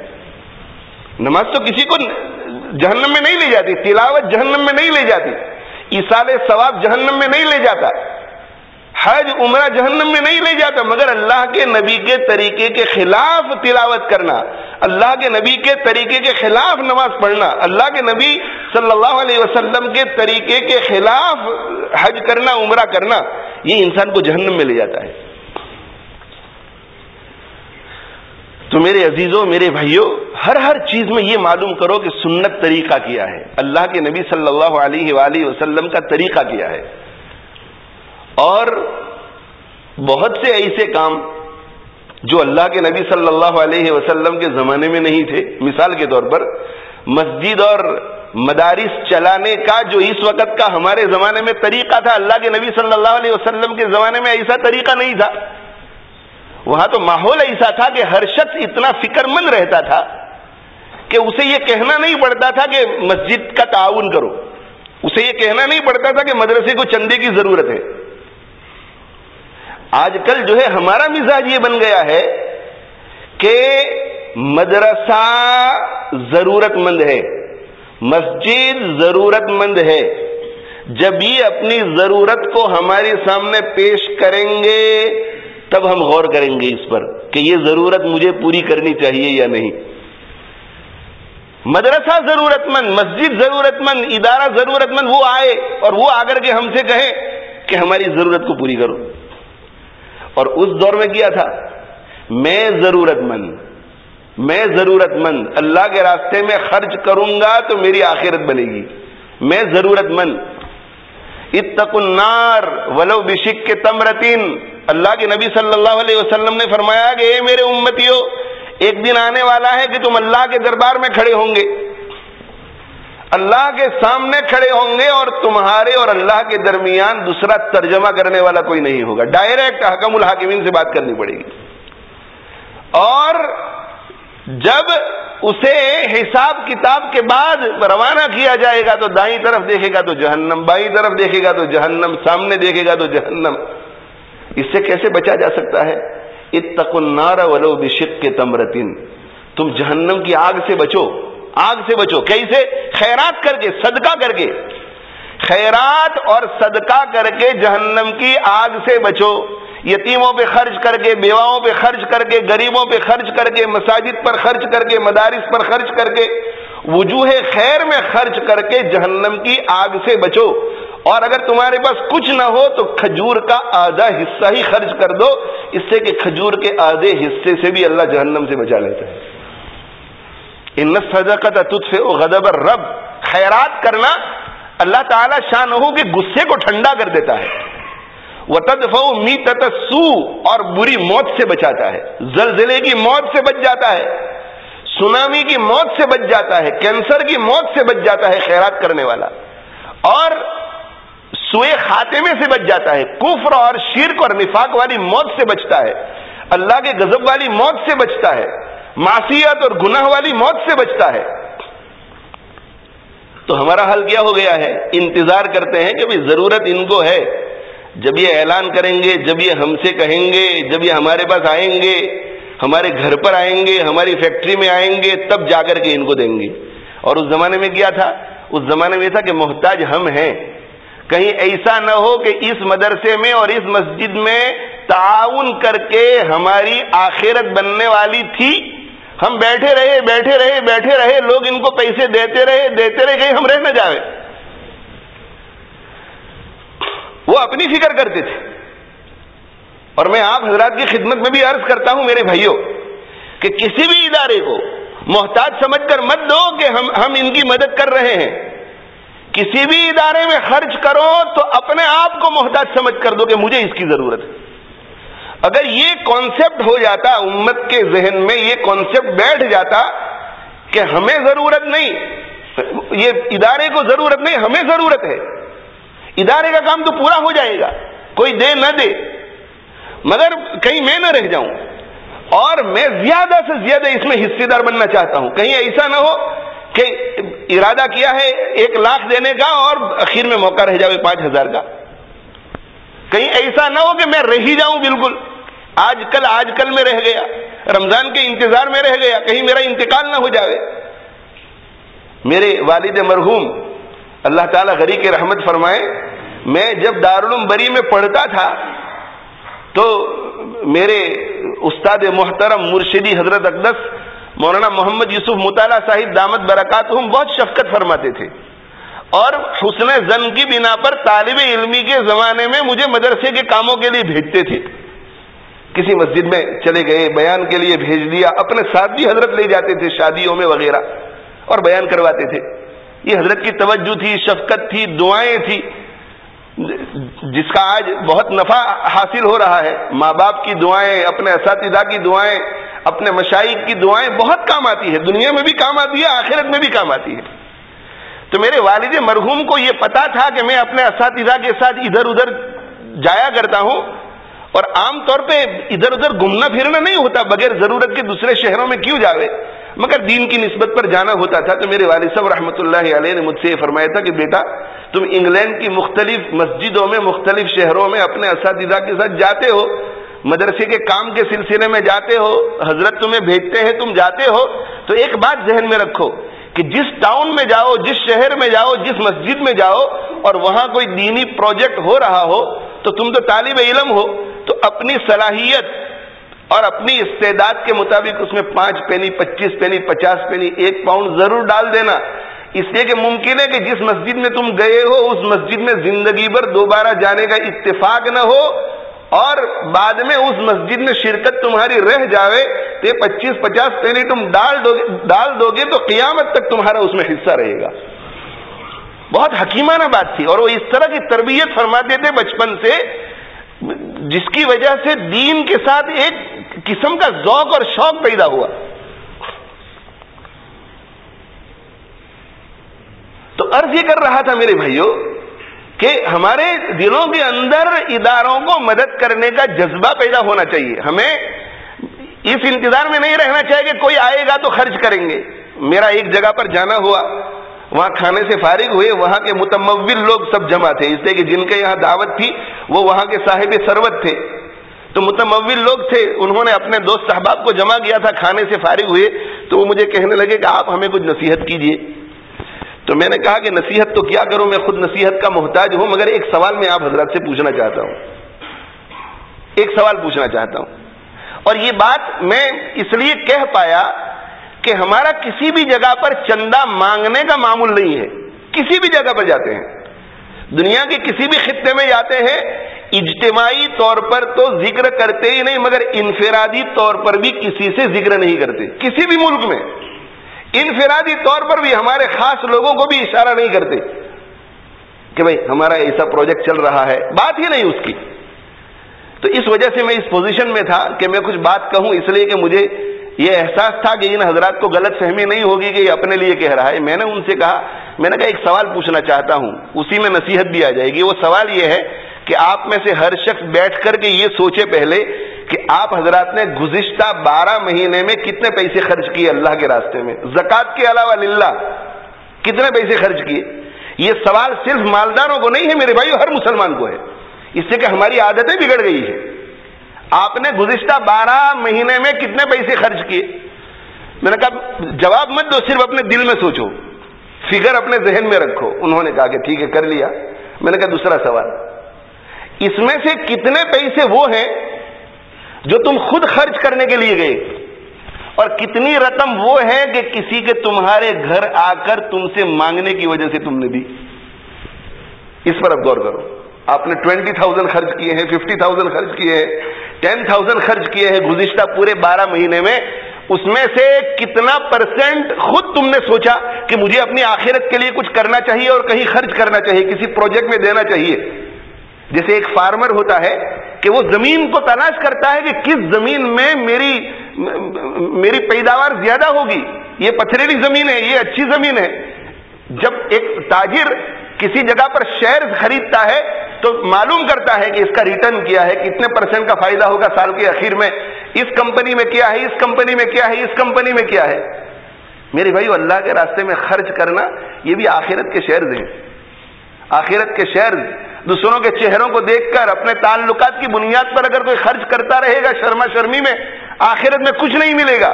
نماز تو کسی کو جہنم میں نہیں لے جاتی، تلاوت جہنم میں نہیں لے جاتی، ایصال ثواب جہنم میں نہیں لے جاتا، حج عمرہ جہنم میں نہیں لے جاتا، مگر اللہ کے نبی کے طریقے کے خلاف تلاوت کرنا، اللہ کے نبی کے طریقے کے خلاف نماز پڑھنا، اللہ کے نبی صلی اللہ علیہ وسلم کے طریقے کے خلاف حج کرنا، عمرہ کرنا، یہ انسان کو جہنم میں لے جاتا ہے. تو میرے عزیزوں، میرے بھائیوں، ہر چیز میں یہ معلوم کرو کہ سنت طریقہ کیا ہے، اللہ کے نبی صلی اللہ علیہ وآلہ وسلم کا طریقہ کیا ہے. اور بہت سے ایسے کام جو اللہ کے نبی صلی اللہ علیہ وسلم کے زمانے میں نہیں تھے. مثال کے طور پر مسجد اور مدارس چلانے کا جو اس وقت کا ہمارے زمانے میں طریقہ تھا، اللہ کے نبی صلی اللہ علیہ وسلم کے زمانے میں ایسا طریقہ نہیں تھا. وہاں تو ماحول ایسا تھا کہ ہر شخص اتنا فکر مند رہتا تھا کہ اسے یہ کہنا نہیں پڑتا تھا کہ مسجد کا تعاون کرو، اسے یہ کہنا نہیں پڑتا تھا کہ مدرسے کو چندے کی ضرورت ہے. آج کل جو ہے ہمارا مزاج یہ بن گیا ہے کہ مدرسہ ضرورت مند ہے، مسجد ضرورت مند ہے. جب یہ اپنی ضرورت کو ہمارے سامنے پیش کریں گے تب ہم غور کریں گے اس پر کہ یہ ضرورت مجھے پوری کرنی چاہیے یا نہیں. مدرسہ ضرورت مند، مسجد ضرورت مند، ادارہ ضرورت مند، وہ آئے اور وہ آ کر کے ہم سے کہیں کہ ہماری ضرورت کو پوری کرو. اور اس دور میں کیا تھا؟ میں ضرورت مند اللہ کے راستے میں خرچ کروں گا تو میری آخرت بنے گی. میں ضرورت مند. اتقوا النار ولو بشق تمرۃ، اللہ کے نبی صلی اللہ علیہ وسلم نے فرمایا کہ اے میرے امتیو، ایک دن آنے والا ہے کہ تم اللہ کے دربار میں کھڑے ہوں گے، اللہ کے سامنے کھڑے ہوں گے، اور تمہارے اور اللہ کے درمیان دوسرا ترجمہ کرنے والا کوئی نہیں ہوگا، ڈائریکٹ حکم الحاکمین سے بات کرنی پڑے گی۔ اور جب اسے حساب کتاب کے بعد روانہ کیا جائے گا تو دائیں طرف دیکھے گا تو جہنم، بائیں طرف دیکھے گا تو جہنم، سامنے دیکھے گا تو جہنم۔ اس سے کیسے بچا جا سکتا ہے؟ اتقوا النار ولو بشق تمرۃ، تم جہنم کی آگ سے بچو، آگ سے بچو۔ کیسے؟ خیرات کر کے، صدقہ کر کے، خیرات اور صدقہ کر کے جہنم کی آگ سے بچو، یتیموں پہ خرچ کر کے، بیواؤں پہ خرچ کر کے، غریبوں پہ خرچ کر کے، مساجد پر خرچ کر کے، مدارس پر خرچ کر کے، وجوہ خیر میں خرچ کر کے جہنم کی آگ سے بچو۔ اور اگر تمہارے پاس کچھ نہ ہو تو کھجور کا آدھا حصہ ہی خرچ کر دو، اس سے کہ کھجور کے آدھے حصے سے بھی اللہ جہنم سے بچا لیتا ہے۔ ان الصدقۃ تطفئ غضب الرب، خیرات کرنا اللہ تعالی شانہ کے غصے کو ٹھنڈا کر دیتا ہے۔ وتدفع میتۃ السوء، اور بری موت سے بچاتا ہے، زلزلے کی موت سے بچ جاتا ہے، سونامی کی موت سے بچ جاتا ہے، کینسر کی موت سے بچ جاتا ہے خیرات کرنے والا، اور سوء خاتمے سے بچ جاتا ہے، کفر اور شرک اور نفاق والی موت سے بچتا ہے، اللہ کے غضب والی موت سے بچتا ہے، معصیت اور گناہ والی موت سے بچتا ہے۔ تو ہمارا حل کیا ہو گیا ہے؟ انتظار کرتے ہیں کہ بھئی ضرورت ان کو ہے، جب یہ اعلان کریں گے، جب یہ ہم سے کہیں گے، جب یہ ہمارے پاس آئیں گے، ہمارے گھر پر آئیں گے، ہماری فیکٹری میں آئیں گے، تب جا کر کے ان کو دیں گے۔ اور اس زمانے میں کیا تھا؟ اس زمانے میں تھا کہ محتاج ہم ہیں، کہیں ایسا نہ ہو کہ اس مدرسے میں اور اس مسجد میں تعاون کر کے ہماری آخرت بننے والی تھی، ہم بیٹھے رہے، لوگ ان کو پیسے دیتے رہے، کہیں ہم رہ نہ جائیں۔ وہ اپنی فکر کرتے تھے۔ اور میں آپ حضرات کی خدمت میں بھی عرض کرتا ہوں میرے بھائیوں کہ کسی بھی ادارے کو محتاج سمجھ کر مت دو کہ ہم ان کی مدد کر رہے ہیں۔ کسی بھی ادارے میں خرچ کرو تو اپنے آپ کو محتاج سمجھ کر دو کہ مجھے اس کی ضرورت ہے۔ اگر یہ کانسیپٹ ہو جاتا امت کے ذہن میں، یہ کانسیپٹ بیٹھ جاتا کہ ہمیں ضرورت نہیں، یہ ادارے کو ضرورت نہیں، ہمیں ضرورت ہے، ادارے کا کام تو پورا ہو جائے گا، کوئی دے نہ دے، مگر کہیں میں نہ رہ جاؤں، اور میں زیادہ سے زیادہ اس میں حصے دار بننا چاہتا ہوں۔ کہیں ایسا نہ ہو کہ ارادہ کیا ہے 1 لاکھ دینے کا اور اخیر میں موقع رہ جائے 5,000 کا، کہیں ایسا نہ ہو کہ میں رہ ہی جاؤں بالکل، آج کل میں رہ گیا، رمضان کے انتظار میں رہ گیا، کہیں میرا انتقال نہ ہو جائے۔ میرے والد مرحوم اللہ تعالیٰ غری کے رحمت فرمائے، میں جب دارالعلوم بری میں پڑھتا تھا تو میرے استاد محترم مرشدی حضرت اقدس مولانا محمد یوسف مطالعہ صاحب دامت برکاتہم بہت شفقت فرماتے تھے، اور حسن ظن کی بنا پر طالب علمی کے زمانے میں مجھے مدرسے کے کاموں کے لیے بھیجتے تھے۔ کسی مسجد میں چلے گئے، بیان کے لیے بھیج دیا، اپنے ساتھ بھی حضرت لے جاتے تھے شادیوں میں وغیرہ اور بیان کرواتے تھے۔ یہ حضرت کی توجہ تھی، شفقت تھی، دعائیں تھی، جس کا آج بہت نفع حاصل ہو رہا ہے۔ ماں باپ کی دعائیں، اپنے اساتذہ کی دعائیں، اپنے مشائخ کی دعائیں بہت کام آتی ہے، دنیا میں بھی کام آتی ہے، آخرت میں بھی کام آتی ہے۔ تو میرے والد مرحوم کو یہ پتا تھا کہ میں اپنے اساتذہ کے ساتھ ادھر ادھر جایا کرتا ہوں، اور عام طور پہ ادھر ادھر گھومنا پھرنا نہیں ہوتا، بغیر ضرورت کے دوسرے شہروں میں کیوں جاوے، مگر دین کی نسبت پر جانا ہوتا تھا۔ تو میرے والد صاحب رحمۃ اللہ علیہ نے مجھ سے یہ فرمایا تھا کہ بیٹا تم انگلینڈ کی مختلف مسجدوں میں، مختلف شہروں میں اپنے اساتذہ کے ساتھ جاتے ہو، مدرسے کے کام کے سلسلے میں جاتے ہو، حضرت تمہیں بھیجتے ہیں، تم جاتے ہو، تو ایک بات ذہن میں رکھو کہ جس ٹاؤن میں جاؤ، جس شہر میں جاؤ، جس مسجد میں جاؤ، اور وہاں کوئی دینی پروجیکٹ ہو رہا ہو تو تم تو طالب علم ہو، تو اپنی صلاحیت اور اپنی استعداد کے مطابق اس میں 5 پینی، 25 پینی، 50 پینی، 1 پاؤنڈ ضرور ڈال دینا، اس لیے کہ ممکن ہے کہ جس مسجد میں تم گئے ہو اس مسجد میں زندگی بھر دوبارہ جانے کا اتفاق نہ ہو، اور بعد میں اس مسجد میں شرکت تمہاری رہ جاوے، تو یہ 25-50 پینی تم ڈال دو گے تو قیامت تک تمہارا اس میں حصہ رہے گا۔ بہت حکیمانہ بات تھی، اور وہ اس طرح کی تربیت فرماتے تھے بچپن سے جس کی وجہ سے دین کے ساتھ ایک قسم کا ذوق اور شوق پیدا ہوا۔ تو عرض یہ کر رہا تھا میرے بھائیوں کہ ہمارے دلوں کے اندر اداروں کو مدد کرنے کا جذبہ پیدا ہونا چاہیے۔ ہمیں اس انتظار میں نہیں رہنا چاہیے کہ کوئی آئے گا تو خرچ کریں گے۔ میرا ایک جگہ پر جانا ہوا، وہاں کھانے سے فارغ ہوئے، وہاں کے متمول لوگ سب جمع تھے، اس لیے کہ جن کے یہاں دعوت تھی وہ وہاں کے صاحب ثروت تھے، تو متمول لوگ تھے، انہوں نے اپنے دوست احباب کو جمع کیا تھا، کھانے سے فارغ ہوئے تو وہ مجھے کہنے لگے کہ آپ ہمیں کچھ نصیحت کیجئے۔ تو میں نے کہا کہ نصیحت تو کیا کروں، میں خود نصیحت کا محتاج ہوں، مگر ایک سوال میں آپ حضرات سے پوچھنا چاہتا ہوں، ایک سوال پوچھنا چاہتا ہوں، اور یہ بات میں اس لیے کہہ پایا کہ ہمارا کسی بھی جگہ پر چندہ مانگنے کا معمول نہیں ہے۔ کسی بھی جگہ پر جاتے ہیں، دنیا کے کسی بھی خطے میں جاتے ہیں، اجتماعی طور پر تو ذکر کرتے ہی نہیں، مگر انفرادی طور پر بھی کسی سے ذکر نہیں کرتے۔ کسی بھی ملک میں انفرادی طور پر بھی ہمارے خاص لوگوں کو بھی اشارہ نہیں کرتے کہ بھئی ہمارا ایسا پروجیکٹ چل رہا ہے، بات ہی نہیں اس کی۔ تو اس وجہ سے میں اس پوزیشن میں تھا کہ میں کچھ بات کہوں، اس لیے کہ مجھے یہ احساس تھا کہ ان حضرات کو غلط فہمی نہیں ہوگی کہ یہ اپنے لیے کہہ رہا ہے۔ میں نے ان سے کہا، میں نے کہا ایک سوال پوچھنا چاہتا ہوں، اسی میں نصیحت بھی آ جائے گی۔ وہ سوال یہ ہے کہ آپ میں سے ہر شخص بیٹھ کر کے یہ سوچے پہلے کہ آپ حضرات نے گزشتہ 12 مہینے میں کتنے پیسے خرچ کیے اللہ کے راستے میں، زکوٰۃ کے علاوہ للہ کتنے پیسے خرچ کیے۔ یہ سوال صرف مالداروں کو نہیں ہے میرے بھائیو، ہر مسلمان کو ہے، اس سے کہ ہماری عادتیں بگڑ گئی ہیں۔ آپ نے گزشتہ 12 مہینے میں کتنے پیسے خرچ کیے؟ میں نے کہا جواب مت دو، صرف اپنے دل میں سوچو، فگر اپنے ذہن میں رکھو۔ انہوں نے کہا کہ ٹھیک ہے کر لیا۔ میں نے کہا دوسرا سوال، اس میں سے کتنے پیسے وہ ہیں جو تم خود خرچ کرنے کے لیے گئے، اور کتنی رقم وہ ہے کہ کسی کے تمہارے گھر آ کر تم سے مانگنے کی وجہ سے تم نے دی؟ اس پر اب غور کرو۔ آپ نے 20,000 خرچ کیے ہیں، 50,000 خرچ کیے ہیں، 10,000 خرچ کیے ہیں گزشتہ پورے 12 مہینے میں، اس میں سے کتنا % خود تم نے سوچا کہ مجھے اپنی آخرت کے لیے کچھ کرنا چاہیے اور کہیں خرچ کرنا چاہیے، کسی پروجیکٹ میں دینا چاہیے؟ جیسے ایک فارمر ہوتا ہے کہ وہ زمین کو تلاش کرتا ہے کہ کس زمین میں میری پیداوار زیادہ ہوگی، یہ پتھریلی زمین ہے، یہ اچھی زمین ہے۔ جب ایک تاجر کسی جگہ پر شیئر خریدتا ہے تو معلوم کرتا ہے کہ اس کا ریٹرن کیا ہے، کتنے % کا فائدہ ہوگا سال کے آخر میں، اس کمپنی میں کیا ہے، اس کمپنی میں کیا ہے، اس کمپنی میں کیا ہے۔ میرے بھائیو، اللہ کے راستے میں خرچ کرنا یہ بھی آخرت کے شیئرز ہیں، آخرت کے شیئرز۔ دوسروں کے چہروں کو دیکھ کر اپنے تعلقات کی بنیاد پر اگر کوئی خرچ کرتا رہے گا شرما شرمی میں، آخرت میں کچھ نہیں ملے گا،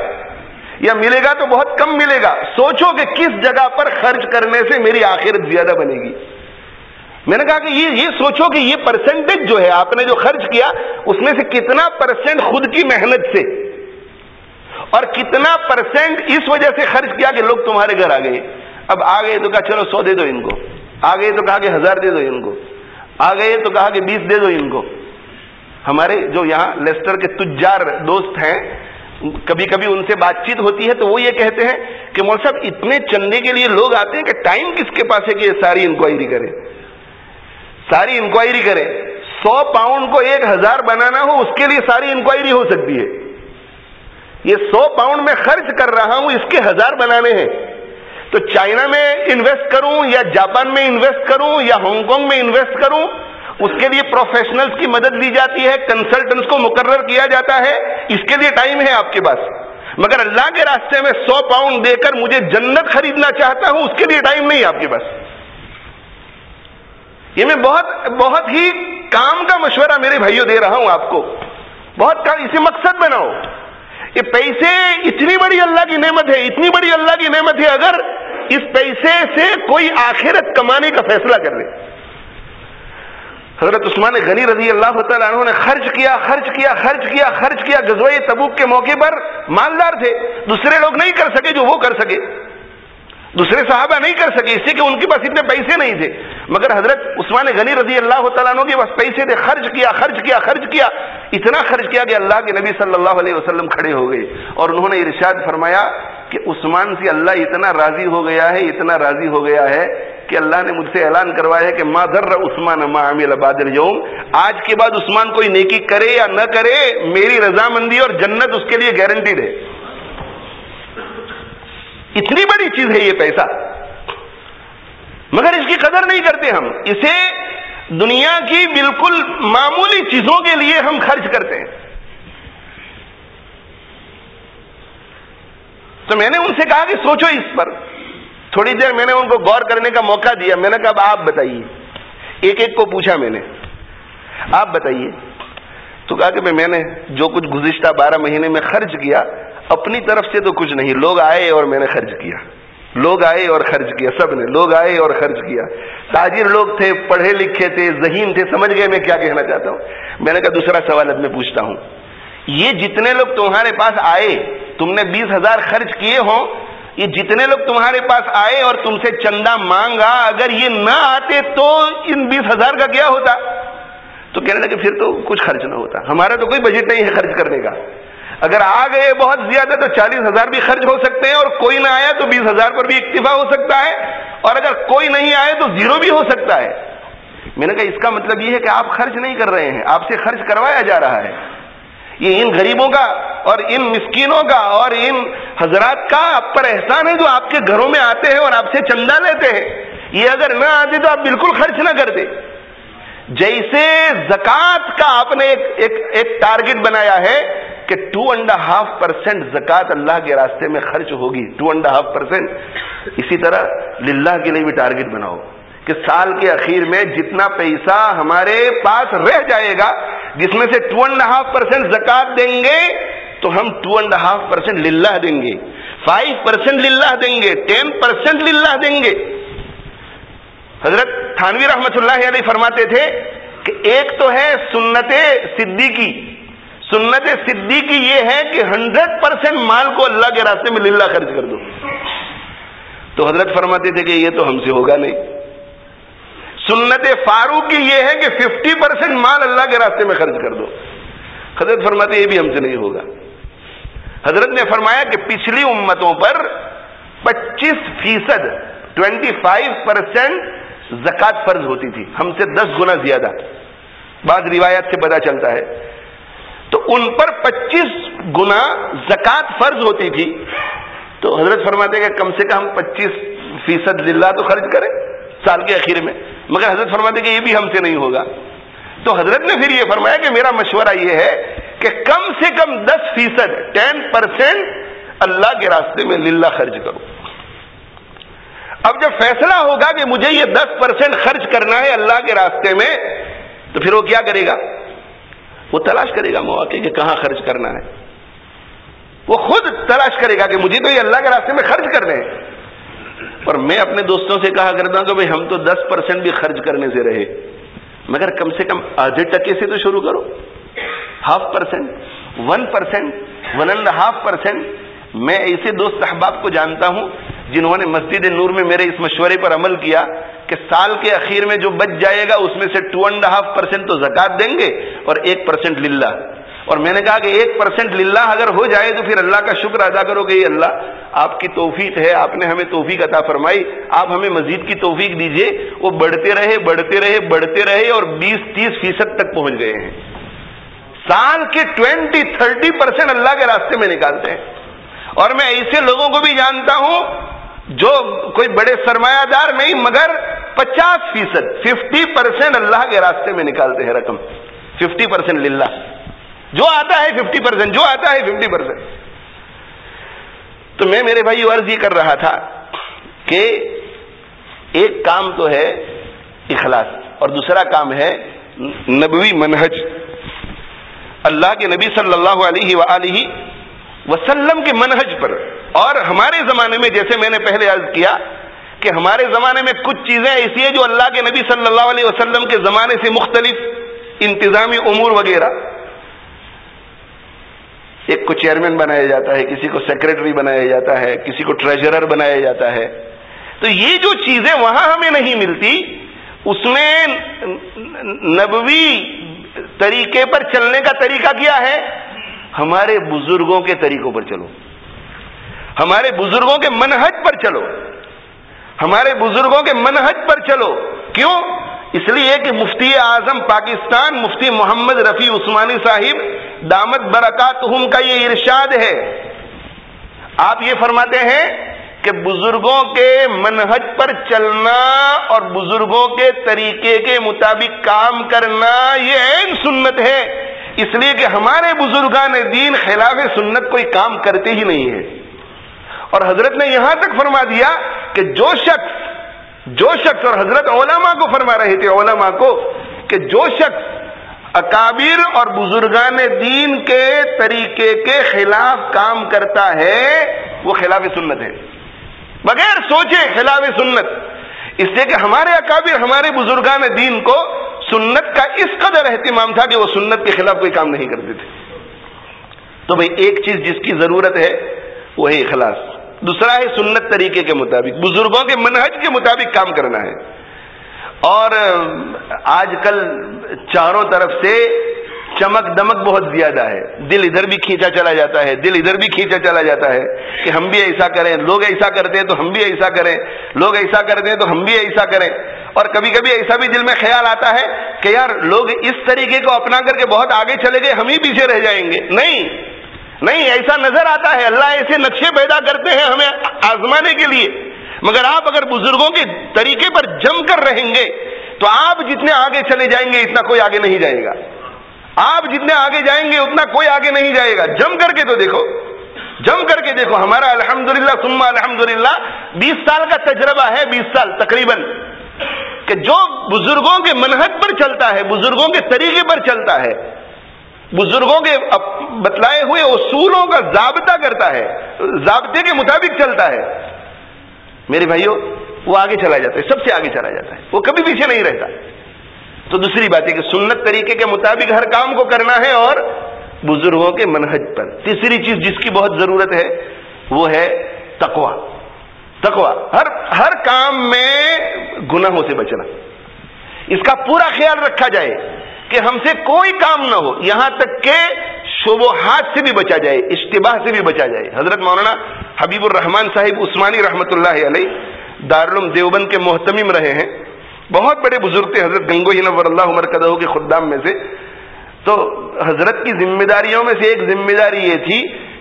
یا ملے گا تو بہت کم ملے گا۔ سوچو کہ کس جگہ پر خرچ کرنے سے میری آخرت زیادہ بنے گی۔ میں نے کہا کہ یہ سوچو کہ یہ % جو ہے آپ نے جو خرچ کیا، اس میں سے کتنا % خود کی محنت سے، اور کتنا % اس وجہ سے خرچ کیا کہ لوگ تمہارے گھر آ گئے۔ اب آ گئے تو کہا چلو 100 دے دو ان کو، آ گئے تو کہا کہ 1000 دے دو ان کو، آ گئے تو کہا کہ 20 دے دو ان کو۔ ہمارے جو یہاں لیسٹر کے تجار دوست ہیں، کبھی کبھی ان سے بات چیت ہوتی ہے تو وہ یہ کہتے ہیں کہ مول صاحب اتنے چندے کے لیے لوگ آتے ہیں کہ ٹائم کس کے پاس ہے کہ یہ ساری انکوائری کرے، ساری انکوائری کرے۔ 100 پاؤنڈ کو 1000 بنانا ہو، اس کے لیے ساری انکوائری ہو سکتی ہے۔ یہ 100 پاؤنڈ میں خرچ کر رہا ہوں، اس کے 1000 بنانے ہیں، تو چائنا میں انویسٹ کروں یا جاپان میں انویسٹ کروں یا ہانگ کانگ میں انویسٹ کروں، اس کے لیے پروفیشنلز کی مدد لی جاتی ہے، کنسلٹنٹس کو مقرر کیا جاتا ہے، اس کے لیے ٹائم ہے آپ کے پاس۔ مگر اللہ کے راستے میں 100 پاؤنڈ دے کر مجھے جنت خریدنا چاہتا ہوں، اس کے لیے ٹائم نہیں آپ کے پاس۔ یہ میں بہت ہی کام کا مشورہ میرے بھائیوں دے رہا ہوں آپ کو، بہت کام، اسے مقصد بناؤ۔ یہ پیسے اتنی بڑی اللہ کی نعمت ہے، اتنی بڑی اللہ کی نعمت ہے، اگر اس پیسے سے کوئی آخرت کمانے کا فیصلہ کر لے۔ حضرت عثمان غنی رضی اللہ تعالیٰ عنہ نے خرچ کیا۔ غزوہ تبوک کے موقع پر مالدار تھے، دوسرے لوگ نہیں کر سکے جو وہ کر سکے، دوسرے صحابہ نہیں کر سکے، اس لیے کہ ان کے پاس اتنے پیسے نہیں تھے، مگر حضرت عثمان غنی رضی اللہ تعالیٰ عنہ کے پاس پیسے تھے، خرچ کیا، اتنا خرچ کیا کہ اللہ کے نبی صلی اللہ علیہ وسلم کھڑے ہو گئے اور انہوں نے ارشاد فرمایا کہ عثمان سے اللہ اتنا راضی ہو گیا ہے کہ اللہ نے مجھ سے اعلان کروایا ہے کہ ما ضر عثمان ما عمل بعد اليوم، آج کے بعد عثمان کوئی نیکی کرے یا نہ کرے میری رضامندی اور جنت اس کے لیے گارنٹیڈ ہے۔ اتنی بڑی چیز ہے یہ پیسہ، مگر اس کی قدر نہیں کرتے ہم، اسے دنیا کی بالکل معمولی چیزوں کے لیے ہم خرچ کرتے ہیں۔ تو میں نے ان سے کہا کہ سوچو اس پر، تھوڑی دیر میں نے ان کو غور کرنے کا موقع دیا۔ میں نے کہا اب آپ بتائیے، ایک ایک کو پوچھا میں نے، آپ بتائیے۔ تو کہا کہ میں نے جو کچھ گزشتہ 12 مہینے میں خرچ کیا اپنی طرف سے تو کچھ نہیں، لوگ آئے اور میں نے خرچ کیا، لوگ آئے اور خرچ کیا، سب نے، لوگ آئے اور خرچ کیا، تاجر لوگ تھے، پڑھے لکھے تھے، ذہین تھے، سمجھ گئے میں کیا کہنا چاہتا ہوں۔ میں نے کہا دوسرا سوال اب میں پوچھتا ہوں، یہ جتنے لوگ تمہارے پاس آئے، تم نے 20,000 خرچ کیے ہوں، یہ جتنے لوگ تمہارے پاس آئے اور تم سے چندہ مانگا، اگر یہ نہ آتے تو ان 20,000 کا کیا ہوتا؟ تو کہنے لگے پھر تو کچھ خرچ نہ ہوتا، ہمارا تو کوئی بجٹ نہیں ہے خرچ کرنے کا، اگر آ گئے بہت زیادہ تو 40,000 بھی خرچ ہو سکتے ہیں، اور کوئی نہ آیا تو 20,000 پر بھی اکتفا ہو سکتا ہے، اور اگر کوئی نہیں آئے تو 0 بھی ہو سکتا ہے۔ میں نے کہا اس کا مطلب یہ ہے کہ آپ خرچ نہیں کر رہے ہیں، آپ سے خرچ کروایا جا رہا ہے۔ یہ ان غریبوں کا اور ان مسکینوں کا اور ان حضرات کا آپ پر احسان ہے جو آپ کے گھروں میں آتے ہیں اور آپ سے چندہ لیتے ہیں، یہ اگر نہ آتے تو آپ بالکل خرچ نہ کرتے۔ جیسے زکوٰۃ کا آپ نے ایک ٹارگٹ بنایا ہے کہ 2.5% زکوٰۃ اللہ کے راستے میں خرچ ہوگی، 2.5%، اسی طرح للہ کے لیے بھی ٹارگٹ بناؤ کہ سال کے اخیر میں جتنا پیسہ ہمارے پاس رہ جائے گا، جس میں سے 2.5% زکوٰۃ دیں گے تو ہم 2.5% للہ دیں گے، 5% للہ دیں گے، 10% للہ دیں گے۔ حضرت تھانوی رحمۃ اللہ علیہ فرماتے تھے کہ ایک تو ہے سنت صدیقی، سنت صدیقی یہ ہے کہ 100% مال کو اللہ کے راستے میں للہ خرچ کر دو۔ تو حضرت فرماتے تھے کہ یہ تو ہم سے ہوگا نہیں۔ سنت فاروق کی یہ ہے کہ 50% مال اللہ کے راستے میں خرچ کر دو۔ حضرت فرماتے یہ بھی ہم سے نہیں ہوگا۔ حضرت نے فرمایا کہ پچھلی امتوں پر 25%، 25% زکوٰۃ فرض ہوتی تھی، ہم سے 10 گنا زیادہ، بعض روایات سے پتہ چلتا ہے۔ تو ان پر 25 گنا زکوٰۃ فرض ہوتی تھی، تو حضرت فرماتے کہ کم سے کم 25% للہ تو خرچ کریں سال کے اخیر میں، مگر حضرت فرماتے کہ یہ بھی ہم سے نہیں ہوگا۔ تو حضرت نے پھر یہ فرمایا کہ میرا مشورہ یہ ہے کہ کم سے کم 10%، 10% اللہ کے راستے میں للہ خرچ کرو۔ اب جب فیصلہ ہوگا کہ مجھے یہ 10% خرچ کرنا ہے اللہ کے راستے میں، تو پھر وہ کیا کرے گا؟ وہ تلاش کرے گا مواقع کہ کہاں خرچ کرنا ہے، وہ خود تلاش کرے گا کہ مجھے تو یہ اللہ کے راستے میں خرچ کرنے ہیں۔ اور میں اپنے دوستوں سے کہا کرتا ہوں کہ بھئی ہم تو 10% بھی خرچ کرنے سے رہے، مگر کم سے کم آدھے ٹکے سے تو شروع کرو، 0.5%، 1%، 1.5%۔ میں ایسے دوست احباب کو جانتا ہوں جنہوں نے مسجد نور میں میرے اس مشورے پر عمل کیا کہ سال کے اخیر میں جو بچ جائے گا اس میں سے 2.5% تو زکوٰۃ دیں گے اور 1% للہ۔ اور میں نے کہا کہ 1% للہ اگر ہو جائے تو پھر اللہ کا شکر ادا کرو کہ یہ اللہ آپ کی توفیق ہے، آپ نے ہمیں توفیق عطا فرمائی، آپ ہمیں مزید کی توفیق دیجئے۔ وہ بڑھتے رہے بڑھتے رہے بڑھتے رہے اور 20-30% تک پہنچ گئے ہیں۔ سال کے 20-30% اللہ کے راستے میں نکالتے ہیں۔ اور میں ایسے لوگوں کو بھی جانتا ہوں جو کوئی بڑے سرمایہ دار نہیں، مگر 50%، 50% اللہ کے راستے میں نکالتے ہیں رقم، 50% للہ، جو آتا ہے 50%، جو آتا ہے 50%۔ تو میں میرے بھائی عرض یہ کر رہا تھا کہ ایک کام تو ہے اخلاص اور دوسرا کام ہے نبوی منہج، اللہ کے نبی صلی اللہ علیہ وآلہ وسلم کے منہج پر۔ اور ہمارے زمانے میں جیسے میں نے پہلے عرض کیا کہ ہمارے زمانے میں کچھ چیزیں ایسی ہیں جو اللہ کے نبی صلی اللہ علیہ وسلم کے زمانے سے مختلف، انتظامی امور وغیرہ۔ ایک کو چیئرمین بنایا جاتا ہے، کسی کو سیکریٹری بنایا جاتا ہے، کسی کو ٹریجرر بنایا جاتا ہے۔ تو یہ جو چیزیں وہاں ہمیں نہیں ملتی، اس میں نبوی طریقے پر چلنے کا طریقہ کیا ہے؟ ہمارے بزرگوں کے طریقوں پر چلو، ہمارے بزرگوں کے منہج پر چلو۔ ہمارے بزرگوں کے منہج پر چلو. کیوں؟ اس لیے کہ مفتی اعظم پاکستان مفتی محمد رفیع عثمانی صاحب دامت برکاتہم کا یہ ارشاد ہے. آپ یہ فرماتے ہیں کہ بزرگوں کے منہج پر چلنا اور بزرگوں کے طریقے کے مطابق کام کرنا یہ عین سنت ہے. اس لیے کہ ہمارے بزرگان دین خلاف سنت کوئی کام کرتے ہی نہیں ہے. اور حضرت نے یہاں تک فرما دیا کہ جو شخص اور حضرت علماء کو فرما رہے تھے، علماء کو، کہ جو شخص اکابر اور بزرگان دین کے طریقے کے خلاف کام کرتا ہے وہ خلاف سنت ہے، بغیر سوچے خلاف سنت. اس لیے کہ ہمارے اکابر ہمارے بزرگان دین کو سنت کا اس قدر اہتمام تھا کہ وہ سنت کے خلاف کوئی کام نہیں کرتے تھے. تو بھئی ایک چیز جس کی ضرورت ہے وہ ہے اخلاص. دوسرا ہے سنت طریقے کے مطابق بزرگوں کے منہج کے مطابق کام کرنا ہے. اور آج کل چاروں طرف سے چمک دمک بہت زیادہ ہے، دل ادھر بھی کھینچا چلا جاتا ہے، دل ادھر بھی کھینچا چلا جاتا ہے کہ ہم بھی ایسا کریں، لوگ ایسا کرتے ہیں تو ہم بھی ایسا کریں، لوگ ایسا کرتے ہیں تو ہم بھی ایسا کریں. اور کبھی کبھی ایسا بھی دل میں خیال آتا ہے کہ یار لوگ اس طریقے کو اپنا کر کے بہت آگے چلے گئے، ہم ہی پیچھے رہ جائیں گے. نہیں، ایسا نظر آتا ہے. اللہ ایسے نقشے پیدا کرتے ہیں ہمیں آزمانے کے لیے. مگر آپ اگر بزرگوں کے طریقے پر جم کر رہیں گے تو آپ جتنے آگے چلے جائیں گے اتنا کوئی آگے نہیں جائے گا. آپ جتنے آگے جائیں گے اتنا کوئی آگے نہیں جائے گا. جم کر کے دیکھو. ہمارا الحمدللہ ثم الحمدللہ 20 سال کا تجربہ ہے، 20 سال تقریباً، کہ جو بزرگوں کے منہج پر چلتا ہے، بزرگوں کے طریقے پر چلتا ہے، بزرگوں کے بتلائے ہوئے اصولوں کا ضابطہ کرتا ہے، ضابطے کے مطابق چلتا ہے، میرے بھائیوں وہ آگے چلا جاتا ہے، سب سے آگے چلا جاتا ہے، وہ کبھی پیچھے نہیں رہتا. تو دوسری بات ہے کہ سنت طریقے کے مطابق ہر کام کو کرنا ہے اور بزرگوں کے منہج پر. تیسری چیز جس کی بہت ضرورت ہے وہ ہے تقویٰ. ہر کام میں گناہوں سے بچنا، اس کا پورا خیال رکھا جائے کہ ہم سے کوئی کام نہ ہو، یہاں تک کہ شبہات سے بھی بچا جائے، اشتباہ سے بھی بچا جائے. حضرت مولانا حبیب الرحمان صاحب عثمانی رحمۃ اللہ علیہ دارالعلوم دیوبند کے محتمم رہے ہیں، بہت بڑے بزرگ تھے، حضرت گنگوہی نور اللہ مرکزہ کے خدام میں سے. تو حضرت کی ذمہ داریوں میں سے ایک ذمہ داری یہ تھی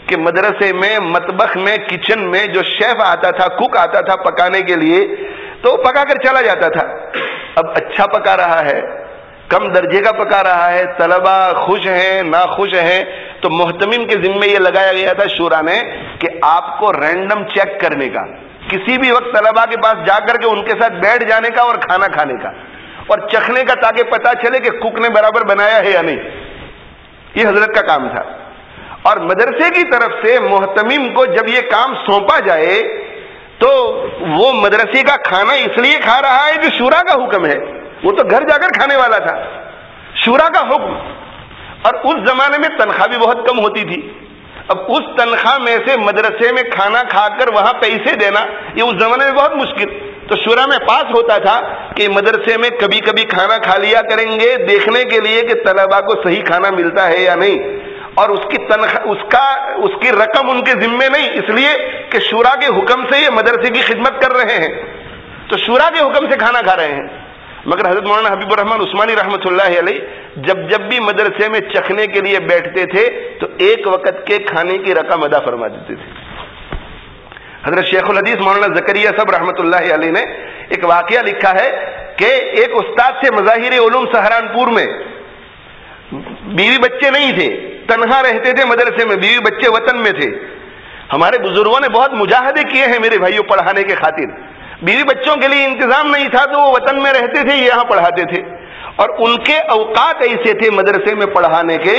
کہ مدرسے میں، مطبخ میں، کچن میں جو شیف آتا تھا، کوک آتا تھا پکانے کے لیے، تو پکا کر چلا جاتا تھا. اب اچھا پکا رہا ہے، کم درجے کا پکا رہا ہے، طلبہ خوش ہیں ناخوش ہیں، تو محتمم کے ذمے یہ لگایا گیا تھا شورا نے کہ آپ کو رینڈم چیک کرنے کا، کسی بھی وقت طلبہ کے پاس جا کر کے ان کے ساتھ بیٹھ جانے کا اور کھانا کھانے کا اور چکھنے کا، تاکہ پتا چلے کہ کوک نے برابر بنایا ہے یا نہیں. یہ حضرت کا کام تھا. اور مدرسے کی طرف سے محتمم کو جب یہ کام سونپا جائے تو وہ مدرسے کا کھانا اس لیے کھا رہا ہے کہ شورا کا حکم ہے، وہ تو گھر جا کر کھانے والا تھا، شورا کا حکم. اور اس زمانے میں تنخواہ بھی بہت کم ہوتی تھی. اب اس تنخواہ میں سے مدرسے میں کھانا کھا کر وہاں پیسے دینا یہ اس زمانے میں بہت مشکل. تو شورا میں پاس ہوتا تھا کہ مدرسے میں کبھی کبھی کھانا کھا لیا کریں گے دیکھنے کے لیے کہ طلبہ کو صحیح کھانا ملتا ہے یا نہیں، اور اس کی تنخواہ اس کی رقم ان کے ذمے نہیں، اس لیے کہ شورا کے حکم سے یہ مدرسے کی خدمت کر رہے ہیں، تو شورا کے حکم سے کھانا کھا رہے ہیں. مگر حضرت مولانا حبیب الرحمان عثمانی رحمۃ اللہ علیہ جب بھی مدرسے میں چکھنے کے لیے بیٹھتے تھے تو ایک وقت کے کھانے کی رقم ادا فرما دیتے تھے. حضرت شیخ الحدیث مولانا زکریا صاحب رحمۃ اللہ علیہ نے ایک واقعہ لکھا ہے کہ ایک استاد سے مظاہر علوم سہارنپور میں، بیوی بچے نہیں تھے، تنہا رہتے تھے مدرسے میں، بیوی بچے وطن میں تھے. ہمارے بزرگوں نے بہت مجاہدے کیے ہیں میرے بھائیوں پڑھانے کے خاطر. بیوی بچوں کے لیے انتظام نہیں تھا تو وہ وطن میں رہتے تھے، یہاں پڑھاتے تھے. اور ان کے اوقات ایسے تھے مدرسے میں پڑھانے کے،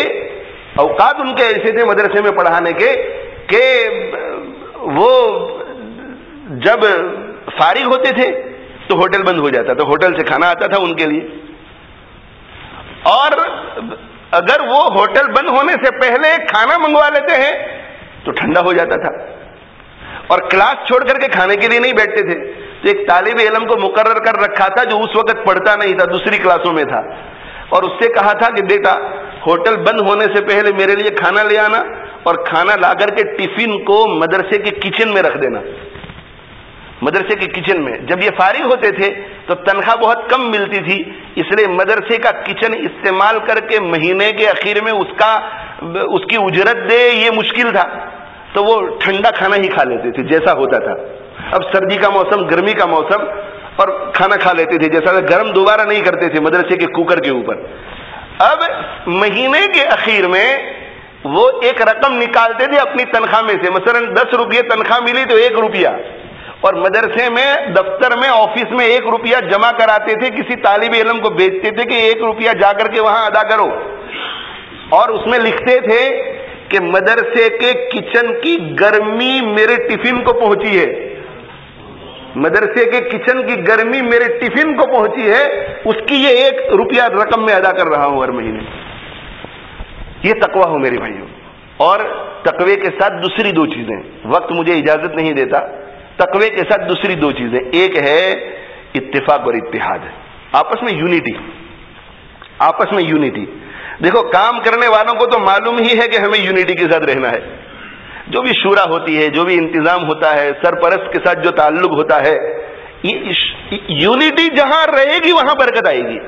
اوقات ان کے ایسے تھے مدرسے میں پڑھانے کے کہ وہ جب فارغ ہوتے تھے تو ہوٹل بند ہو جاتا تھا، ہوٹل سے کھانا آتا تھا ان کے لیے. اور اگر وہ ہوٹل بند ہونے سے پہلے کھانا منگوا لیتے ہیں تو ٹھنڈا ہو جاتا تھا. اور کلاس چھوڑ کر کے کھانے کے لیے نہیں بیٹھتے تھے. تو ایک طالب علم کو مقرر کر رکھا تھا جو اس وقت پڑھتا نہیں تھا، دوسری کلاسوں میں تھا، اور اس سے کہا تھا کہ بیٹا ہوٹل بند ہونے سے پہلے میرے لیے کھانا لے آنا اور کھانا لا کر کے ٹفن کو مدرسے کے کچن میں رکھ دینا. مدرسے کے کچن میں. جب یہ فارغ ہوتے تھے تو تنخواہ بہت کم ملتی تھی، اس لیے مدرسے کا کچن استعمال کر کے مہینے کے اخیر میں اس کی اجرت دے یہ مشکل تھا، تو وہ ٹھنڈا کھانا ہی کھا لیتے تھے جیسا ہوتا تھا. اب سردی کا موسم، گرمی کا موسم، اور کھانا کھا لیتے تھے جیسا گرم دوبارہ نہیں کرتے تھے مدرسے کے کوکر کے اوپر. اب مہینے کے اخیر میں وہ ایک رقم نکالتے تھے اپنی تنخواہ میں سے، مثلا 10 روپیہ تنخواہ ملی تو 1 روپیہ، اور مدرسے میں، دفتر میں، آفس میں 1 روپیہ جمع کراتے تھے، کسی طالب علم کو بیچتے تھے کہ 1 روپیہ جا کر کے وہاں ادا کرو، اور اس میں لکھتے تھے کہ مدرسے کے کچن کی گرمی میرے ٹفن کو پہنچی ہے، مدرسے کے کچن کی گرمی میرے ٹفن کو پہنچی ہے، اس کی یہ 1 روپیہ رقم میں ادا کر رہا ہوں ہر مہینے. یہ تقویٰ ہو میرے بھائیوں. اور تقوی کے ساتھ دوسری 2 چیزیں، وقت مجھے اجازت نہیں دیتا، تقوی کے ساتھ دوسری 2 چیزیں، ایک ہے اتفاق اور اتحاد، آپس میں یونٹی، آپس میں یونٹی. دیکھو کام کرنے والوں کو تو معلوم ہی ہے کہ ہمیں یونٹی کے ساتھ رہنا ہے. جو بھی شورا ہوتی ہے، جو بھی انتظام ہوتا ہے، سرپرست کے ساتھ جو تعلق ہوتا ہے، یونٹی جہاں رہے گی وہاں برکت آئے گی،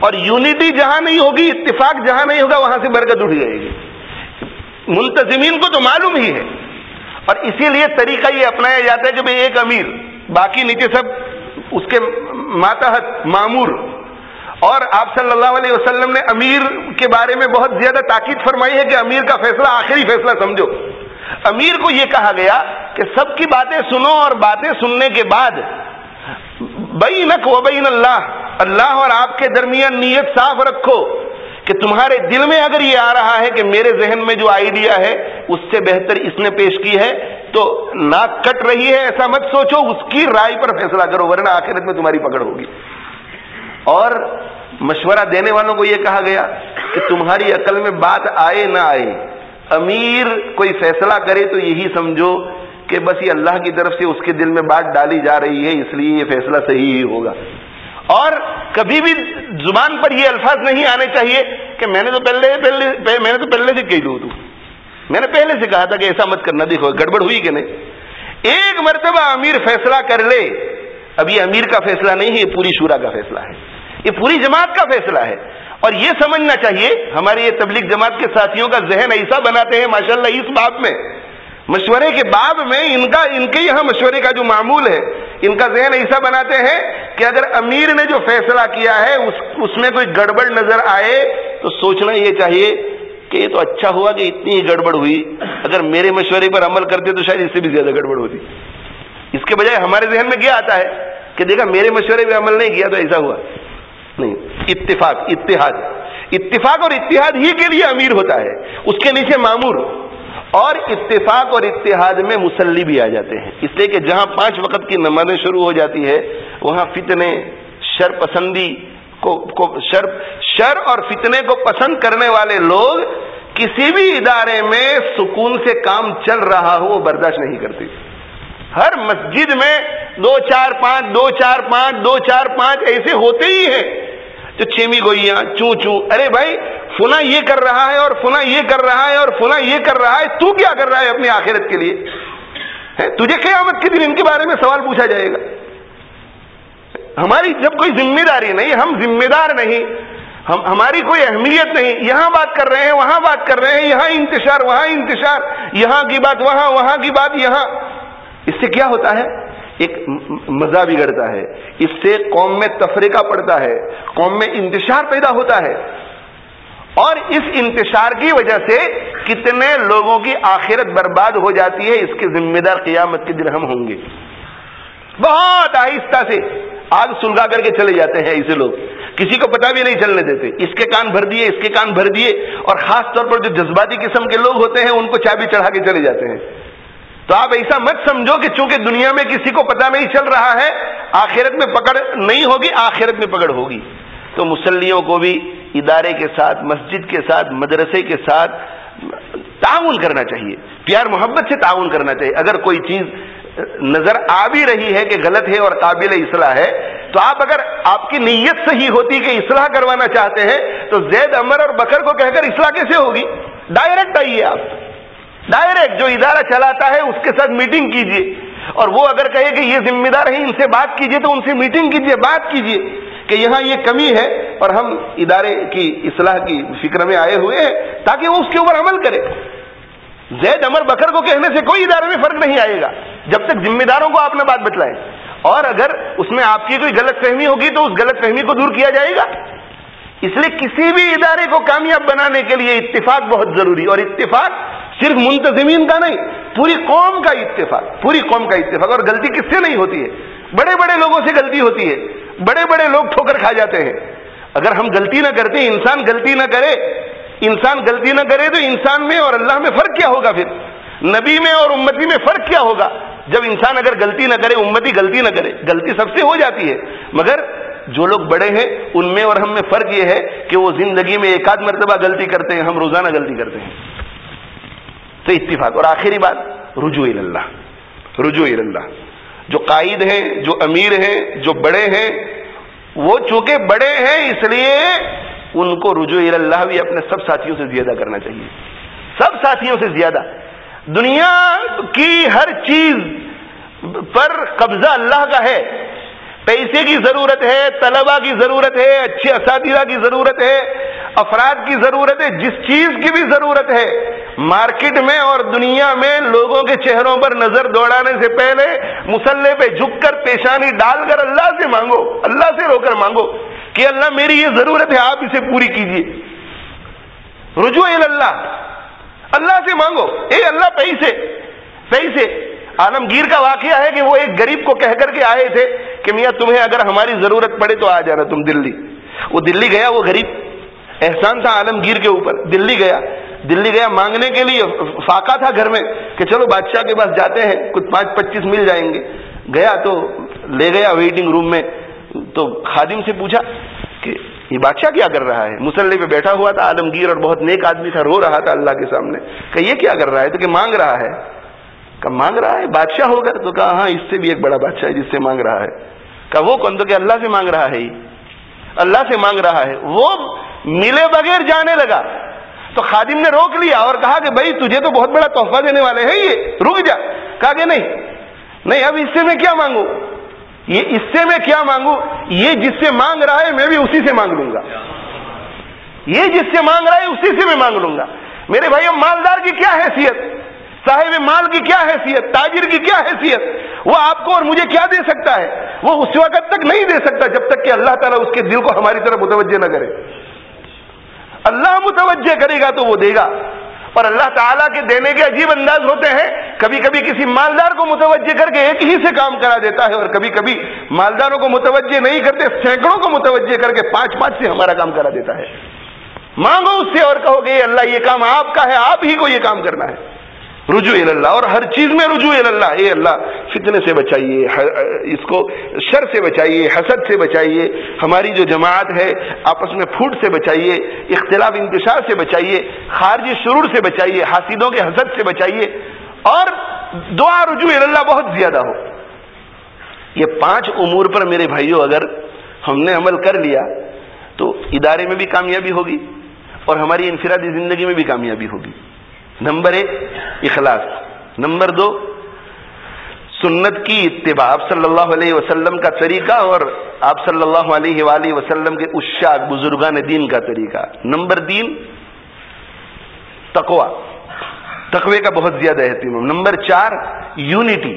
اور یونٹی جہاں نہیں ہوگی، اتفاق جہاں نہیں ہوگا، وہاں سے برکت اٹھ جائے گی. منتظمین کو تو معلوم ہی ہے، اور اسی لیے طریقہ یہ اپنایا جاتا ہے کہ بھئی ایک امیر، باقی نیچے سب اس کے ماتحت مامور. اور آپ صلی اللہ علیہ وسلم نے امیر کے بارے میں بہت زیادہ تاکید فرمائی ہے کہ امیر کا فیصلہ آخری فیصلہ سمجھو. امیر کو یہ کہا گیا کہ سب کی باتیں سنو، اور باتیں سننے کے بعد بینک و بین اللہ، اللہ اور آپ کے درمیان نیت صاف رکھو کہ تمہارے دل میں اگر یہ آ رہا ہے کہ میرے ذہن میں جو آئیڈیا ہے اس سے بہتر اس نے پیش کی ہے تو ناک کٹ رہی ہے ایسا مت سوچو، اس کی رائے پر فیصلہ کرو، ورنہ آخرت میں تمہاری پکڑ ہوگی. اور مشورہ دینے والوں کو یہ کہا گیا کہ تمہاری عقل میں بات آئے نہ آئے، امیر کوئی فیصلہ کرے تو یہی سمجھو کہ بس یہ اللہ کی طرف سے اس کے دل میں بات ڈالی جا رہی ہے، اس لیے یہ فیصلہ صحیح ہی ہوگا. اور کبھی بھی زبان پر یہ الفاظ نہیں آنے چاہیے کہ میں نے تو پہلے سے کہہ دوں، میں نے پہلے سے کہا تھا کہ ایسا مت کرنا، دیکھو گڑبڑ ہوئی کہ نہیں. ایک مرتبہ امیر فیصلہ کر لے، اب یہ امیر کا فیصلہ نہیں ہے، یہ پوری شورا کا فیصلہ ہے، یہ پوری جماعت کا فیصلہ ہے. اور یہ سمجھنا چاہیے، ہماری یہ تبلیغ جماعت کے ساتھیوں کا ذہن ایسا بناتے ہیں ماشاءاللہ اس باب میں، مشورے کے باب میں ان کے یہاں مشورے کا جو معمول ہے، ان کا ذہن ایسا بناتے ہیں کہ اگر امیر نے جو فیصلہ کیا ہے اس میں کوئی گڑبڑ نظر آئے تو سوچنا یہ چاہیے کہ یہ تو اچھا ہوا کہ اتنی ہی گڑبڑ ہوئی، اگر میرے مشورے پر عمل کرتے تو شاید اس سے بھی زیادہ گڑبڑ ہوتی. اس کے بجائے ہمارے ذہن میں کیا آتا ہے کہ دیکھا میرے مشورے پہ عمل نہیں کیا تو ایسا ہوا. نہیں، اتفاق، اتفاق اور اتحاد ہی کے لیے امیر ہوتا ہے، اس کے نیچے مامور. اور اتفاق اور اتحاد میں مصلی بھی آ جاتے ہیں، اس لیے کہ جہاں 5 وقت کی نمازیں شروع ہو جاتی ہے وہاں فتنے، شر پسندی شر اور فتنے کو پسند کرنے والے لوگ کسی بھی ادارے میں سکون سے کام چل رہا ہو وہ برداشت نہیں کرتے. ہر مسجد میں 2-4-5 2-4-5 2-4-5 ایسے ہوتے ہی ہیں جو چھیمی گوئیاں چوں. ارے بھائی فلاں یہ کر رہا ہے اور فلاں یہ کر رہا ہے اور فلاں یہ کر رہا ہے، تو کیا کر رہا ہے اپنی آخرت کے لیے؟ تجھے قیامت کے دن ان کے بارے میں سوال پوچھا جائے گا. ہماری جب کوئی ذمہ داری نہیں، ہم ذمہ دار نہیں، ہماری کوئی اہمیت نہیں، یہاں بات کر رہے ہیں وہاں بات کر رہے ہیں، یہاں انتشار وہاں انتشار، یہاں کی بات وہاں، وہاں کی بات یہاں. اس سے کیا ہوتا ہے؟ ایک مزہ بگڑتا ہے، اس سے قوم میں تفریقہ پڑتا ہے، قوم میں انتشار پیدا ہوتا ہے، اور اس انتشار کی وجہ سے کتنے لوگوں کی آخرت برباد ہو جاتی ہے. اس کے ذمہ دار قیامت کے دن ہم ہوں گے. بہت آہستہ سے آگ سلگا کر کے چلے جاتے ہیں ایسے لوگ، کسی کو پتہ بھی نہیں چلنے دیتے، اس کے کان بھر دیے اس کے کان بھر دیے. اور خاص طور پر جو جذباتی قسم کے لوگ ہوتے ہیں ان کو چابی چڑھا کے چلے جاتے ہیں. تو آپ ایسا مت سمجھو کہ چونکہ دنیا میں کسی کو پتہ نہیں چل رہا ہے آخرت میں پکڑ نہیں ہوگی، آخرت میں پکڑ ہوگی. تو مصلیوں کو بھی ادارے کے ساتھ، مسجد کے ساتھ، مدرسے کے ساتھ تعاون کرنا چاہیے، پیار محبت سے تعاون کرنا چاہیے. اگر کوئی چیز نظر آ بھی رہی ہے کہ غلط ہے اور قابل اصلاح ہے تو اگر آپ کی نیت صحیح ہوتی کہ اصلاح کروانا چاہتے ہیں تو زید، عمر اور بکر کو کہہ کر اصلاح کیسے ہوگی؟ ڈائریکٹ آئیے، آپ ڈائریکٹ جو ادارہ چلاتا ہے اس کے ساتھ میٹنگ کیجیے، اور وہ اگر کہے کہ یہ ذمہ دار ہیں ان سے بات کیجئے تو ان سے میٹنگ کیجئے، بات کیجئے کہ یہاں یہ کمی ہے اور ہم ادارے کی اصلاح کی فکر میں آئے ہوئے ہیں، تاکہ وہ اس کے اوپر عمل کرے۔ زید عمر بکر کو کہنے سے کوئی ادارے میں فرق نہیں آئے گا جب تک ذمہ داروں کو آپ نے بات بتلائے، اور اگر اس میں آپ کی کوئی غلط فہمی ہوگی تو اس غلط فہمی کو دور کیا جائے گا۔ اس لیے کسی بھی ادارے کو کامیاب بنانے کے لیے اتفاق بہت ضروری، اور اتفاق صرف منتظمین کا نہیں، پوری قوم کا اتفاق، پوری قوم کا اتفاق۔ اور غلطی کس سے نہیں ہوتی ہے؟ بڑے بڑے لوگوں سے غلطی ہوتی ہے، بڑے بڑے لوگ ٹھوکر کھا جاتے ہیں۔ اگر ہم غلطی نہ کرتے، انسان غلطی نہ کرے تو انسان میں اور اللہ میں فرق کیا ہوگا؟ پھر نبی میں اور امتی میں فرق کیا ہوگا؟ جب انسان اگر غلطی نہ کرے، امتی غلطی نہ کرے، غلطی سب سے ہو جاتی ہے، مگر جو لوگ بڑے ہیں ان میں اور ہم میں فرق یہ ہے کہ وہ زندگی میں ایک آدھ مرتبہ غلطی کرتے ہیں، ہم روزانہ غلطی کرتے ہیں۔ تو اتفاق۔ اور آخری بات، رجوع اللہ، رجوع اللہ۔ جو قائد ہیں، جو امیر ہیں، جو بڑے ہیں، وہ چونکہ بڑے ہیں اس لیے ان کو رجوع اللہ بھی اپنے سب ساتھیوں سے زیادہ کرنا چاہیے، سب ساتھیوں سے زیادہ۔ دنیا کی ہر چیز پر قبضہ اللہ کا ہے، پیسے کی ضرورت ہے، طلبہ کی ضرورت ہے، اچھے اساتذہ کی ضرورت ہے، افراد کی ضرورت ہے، جس چیز کی بھی ضرورت ہے مارکیٹ میں اور دنیا میں لوگوں کے چہروں پر نظر دوڑانے سے پہلے مصلے پہ جھک کر پیشانی ڈال کر اللہ سے مانگو، اللہ سے رو کر مانگو کہ اللہ میری یہ ضرورت ہے، آپ اسے پوری کیجیے۔ رجوع اللہ، اللہ سے مانگو، اے اللہ پیسے۔ عالمگیر کا واقعہ ہے کہ وہ ایک غریب کو کہہ کر کے آئے تھے کہ میاں تمہیں اگر ہماری ضرورت پڑے تو آ جانا تم دلی۔ وہ دلی گیا، وہ غریب، احسان تھا عالمگیر کے اوپر، دلی گیا مانگنے کے لیے، فاقہ تھا گھر میں کہ چلو بادشاہ کے پاس جاتے ہیں، کچھ 5-25 مل جائیں گے۔ گیا تو لے گیا ویٹنگ روم میں، تو خادم سے پوچھا کہ یہ بادشاہ کیا کر رہا ہے؟ مصلی پہ بیٹھا ہوا تھا عالمگیر اور بہت نیک آدمی تھا، رو رہا تھا اللہ کے سامنے کہ یہ کیا کر رہا ہے؟ تو کہ مانگ رہا ہے۔ کہ مانگ رہا ہے بادشاہ ہو کر؟ تو کہا ہاں، اس سے بھی ایک بڑا بادشاہ ہے جس سے مانگ رہا ہے۔ کہ وہ کون؟ تو کہ اللہ سے مانگ رہا ہے، اللہ سے مانگ رہا ہے۔ وہ ملے بغیر جانے لگا تو خادم نے روک لیا اور کہا کہ بھائی تجھے تو بہت بڑا تحفہ دینے والے ہیں، یہ رک جا۔ کہا کہ نہیں، اب اس سے میں کیا مانگوں، اس سے میں کیا مانگوں؟ یہ جس سے مانگ رہا ہے میں بھی اسی سے مانگ لوں گا، یہ جس سے مانگ رہا ہے اسی سے میں مانگ لوں گا۔ میرے بھائیو، مالدار کی کیا حیثیت، صاحب مال کی کیا حیثیت، تاجر کی کیا حیثیت؟ وہ آپ کو اور مجھے کیا دے سکتا ہے؟ وہ اس وقت تک نہیں دے سکتا جب تک کہ اللہ تعالیٰ اس کے دل کو ہماری طرف متوجہ نہ کرے۔ اللہ متوجہ کرے گا تو وہ دے گا۔ اور اللہ تعالیٰ کے دینے کے عجیب انداز ہوتے ہیں، کبھی کبھی کسی مالدار کو متوجہ کر کے ایک ہی سے کام کرا دیتا ہے، اور کبھی کبھی مالداروں کو متوجہ نہیں کرتے، سینکڑوں کو متوجہ کر کے 5-5 سے ہمارا کام کرا دیتا ہے۔ مانگو اس سے اور کہو کہ اللہ یہ کام آپ کا ہے، آپ ہی کو یہ کام کرنا ہے۔ رجوع اللہ، اور ہر چیز میں رجوع اللہ۔ اے اللہ فتنے سے بچائیے، اس کو شر سے بچائیے، حسد سے بچائیے، ہماری جو جماعت ہے آپس میں پھوٹ سے بچائیے، اختلاف انتشار سے بچائیے، خارجی شرور سے بچائیے، حاسدوں کے حسد سے بچائیے، اور دعا رجوع اللہ بہت زیادہ ہو۔ یہ 5 امور پر میرے بھائیوں اگر ہم نے عمل کر لیا تو ادارے میں بھی کامیابی ہوگی اور ہماری انفرادی زندگی میں بھی کامیابی ہوگی۔ نمبر 1 اخلاص، نمبر 2 سنت کی اتباع، آپ صلی اللہ علیہ وسلم کا طریقہ اور آپ صلی اللہ علیہ وآلہ وسلم کے عشاق بزرگان دین کا طریقہ۔ نمبر 3 تقوی کا بہت زیادہ اہتمام۔ نمبر 4 یونٹی،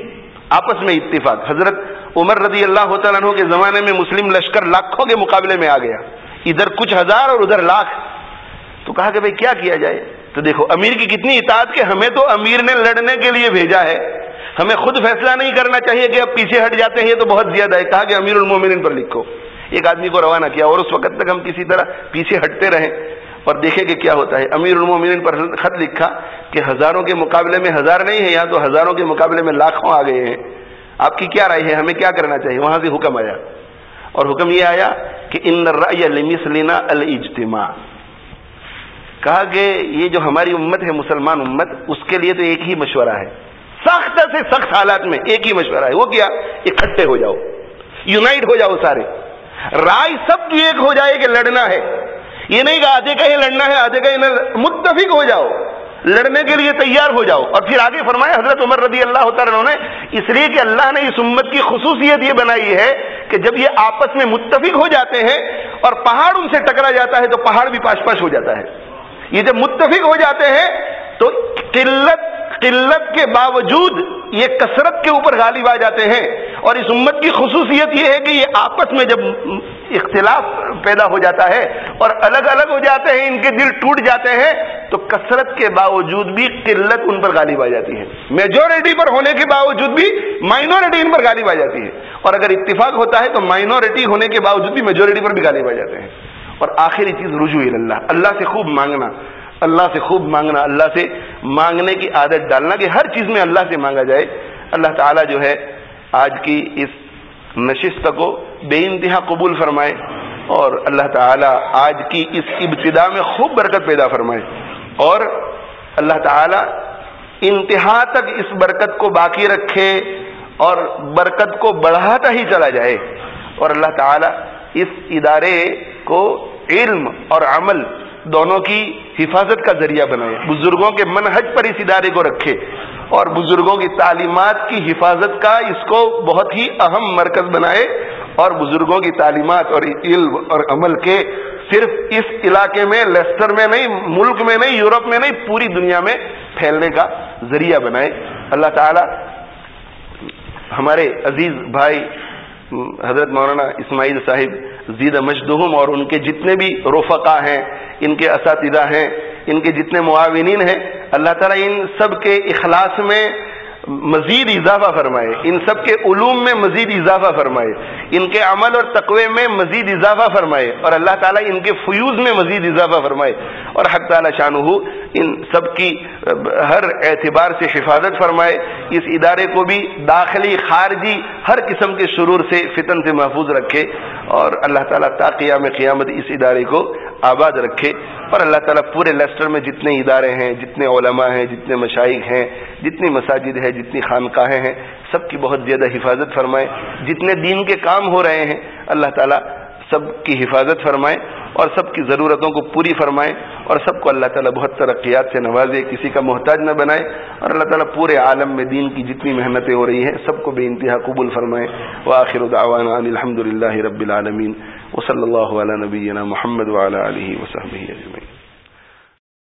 آپس میں اتفاق۔ حضرت عمر رضی اللہ تعالیٰ عنہ کے زمانے میں مسلم لشکر لاکھوں کے مقابلے میں آ گیا، ادھر کچھ ہزار اور ادھر لاکھ۔ تو کہا کہ بھئی کیا کیا جائے؟ تو دیکھو امیر کی کتنی اطاعت کہ ہمیں تو امیر نے لڑنے کے لیے بھیجا ہے، ہمیں خود فیصلہ نہیں کرنا چاہیے کہ اب پیچھے ہٹ جاتے ہیں، یہ تو بہت زیادہ ہے۔ کہا کہ امیر المومنین پر لکھو۔ ایک آدمی کو روانہ کیا اور اس وقت تک ہم کسی طرح پیچھے ہٹتے رہیں اور دیکھیں کہ کیا ہوتا ہے۔ امیر المومنین پر خط لکھا کہ ہزاروں کے مقابلے میں 1000 نہیں ہے، یہاں تو ہزاروں کے مقابلے میں لاکھوں آ گئے ہیں، آپ کی کیا رائے ہے، ہمیں کیا کرنا چاہیے؟ وہاں سے حکم آیا، اور حکم یہ آیا کہ ان الرأی لمثلنا الاجتماع۔ کہا کہ یہ جو ہماری امت ہے، مسلمان امت، اس کے لیے تو ایک ہی مشورہ ہے، سخت سے سخت حالات میں ایک ہی مشورہ ہے۔ وہ کیا؟ اکٹھے ہو جاؤ، یونائٹ ہو جاؤ، سارے رائے سب کی ایک ہو جائے کہ لڑنا ہے۔ یہ نہیں کہ آدھے کہیں لڑنا ہے، آدھے کہیں متفق ہو جاؤ، لڑنے کے لیے تیار ہو جاؤ. اور پھر آگے فرمایا حضرت عمر رضی اللہ تعالیٰ عنہ نے اس لیے کہ اللہ نے اس امت کی خصوصیت یہ بنائی ہے کہ جب یہ آپس میں متفق ہو جاتے ہیں اور پہاڑ ان سے ٹکرا جاتا ہے تو پہاڑ بھی پاش پاش ہو جاتا ہے. یہ جب متفق ہو جاتے ہیں تو قلت کے باوجود یہ کثرت کے اوپر غالب آ جاتے ہیں. اور اس امت کی خصوصیت یہ ہے کہ یہ آپس میں جب اختلاف پیدا ہو جاتا ہے اور الگ الگ ہو جاتے ہیں, ان کے دل ٹوٹ جاتے ہیں, تو کثرت کے باوجود بھی قلت ان پر غالب آ جاتی ہے. میجورٹی پر ہونے کے باوجود بھی مائنورٹی ان پر غالب آ جاتی ہے. اور اگر اتفاق ہوتا ہے تو مائنورٹی ہونے کے باوجود بھی میجورٹی پر بھی غالب آ جاتے ہیں. اور آخری چیز رجوع اللہ, اللہ سے خوب مانگنا, اللہ سے خوب مانگنا, اللہ سے مانگنے کی عادت ڈالنا کہ ہر چیز میں اللہ سے مانگا جائے. اللہ تعالیٰ جو ہے آج کی اس نشست کو بے انتہا قبول فرمائے اور اللہ تعالیٰ آج کی اس ابتدا میں خوب برکت پیدا فرمائے اور اللہ تعالیٰ انتہا تک اس برکت کو باقی رکھے اور برکت کو بڑھاتا ہی چلا جائے. اور اللہ تعالیٰ اس ادارے کو علم اور عمل دونوں کی حفاظت کا ذریعہ بنائے, بزرگوں کے منہج پر اس ادارے کو رکھے اور بزرگوں کی تعلیمات کی حفاظت کا اس کو بہت ہی اہم مرکز بنائے اور بزرگوں کی تعلیمات اور علم اور عمل کے صرف اس علاقے میں, لیسٹر میں نہیں, ملک میں نہیں, یورپ میں نہیں, پوری دنیا میں پھیلنے کا ذریعہ بنائے. اللہ تعالی ہمارے عزیز بھائی حضرت مولانا اسماعیل صاحب زید مجدہم اور ان کے جتنے بھی رفقا ہیں, ان کے اساتذہ ہیں, ان کے جتنے معاونین ہیں, اللہ تعالیٰ ان سب کے اخلاص میں مزید اضافہ فرمائے, ان سب کے علوم میں مزید اضافہ فرمائے, ان کے عمل اور تقوی میں مزید اضافہ فرمائے اور اللہ تعالیٰ ان کے فیوز میں مزید اضافہ فرمائے اور حق تعالیٰ شانہ ان سب کی ہر اعتبار سے حفاظت فرمائے. اس ادارے کو بھی داخلی خارجی ہر قسم کے شرور سے, فتن سے محفوظ رکھے اور اللہ تعالیٰ تا قیام قیامت اس ادارے کو آباد رکھے. اور اللہ تعالیٰ پورے لیسٹر میں جتنے ادارے ہیں, جتنے علماء ہیں, جتنے مشائخ ہیں, جتنی مساجد ہیں, جتنی خانقاہیں ہیں, سب کی بہت زیادہ حفاظت فرمائے. جتنے دین کے کام ہو رہے ہیں اللہ تعالیٰ سب کی حفاظت فرمائے اور سب کی ضرورتوں کو پوری فرمائے اور سب کو اللہ تعالیٰ بہت ترقیات سے نوازے, کسی کا محتاج نہ بنائے اور اللہ تعالیٰ پورے عالم میں دین کی جتنی محنتیں ہو رہی ہیں سب کو بے انتہا قبول فرمائے. وآخر دعوانا ان الحمد للہ رب العالمین وصلی اللہ علی نبینا محمد وعلی آلہ وصحبہ اجمعین.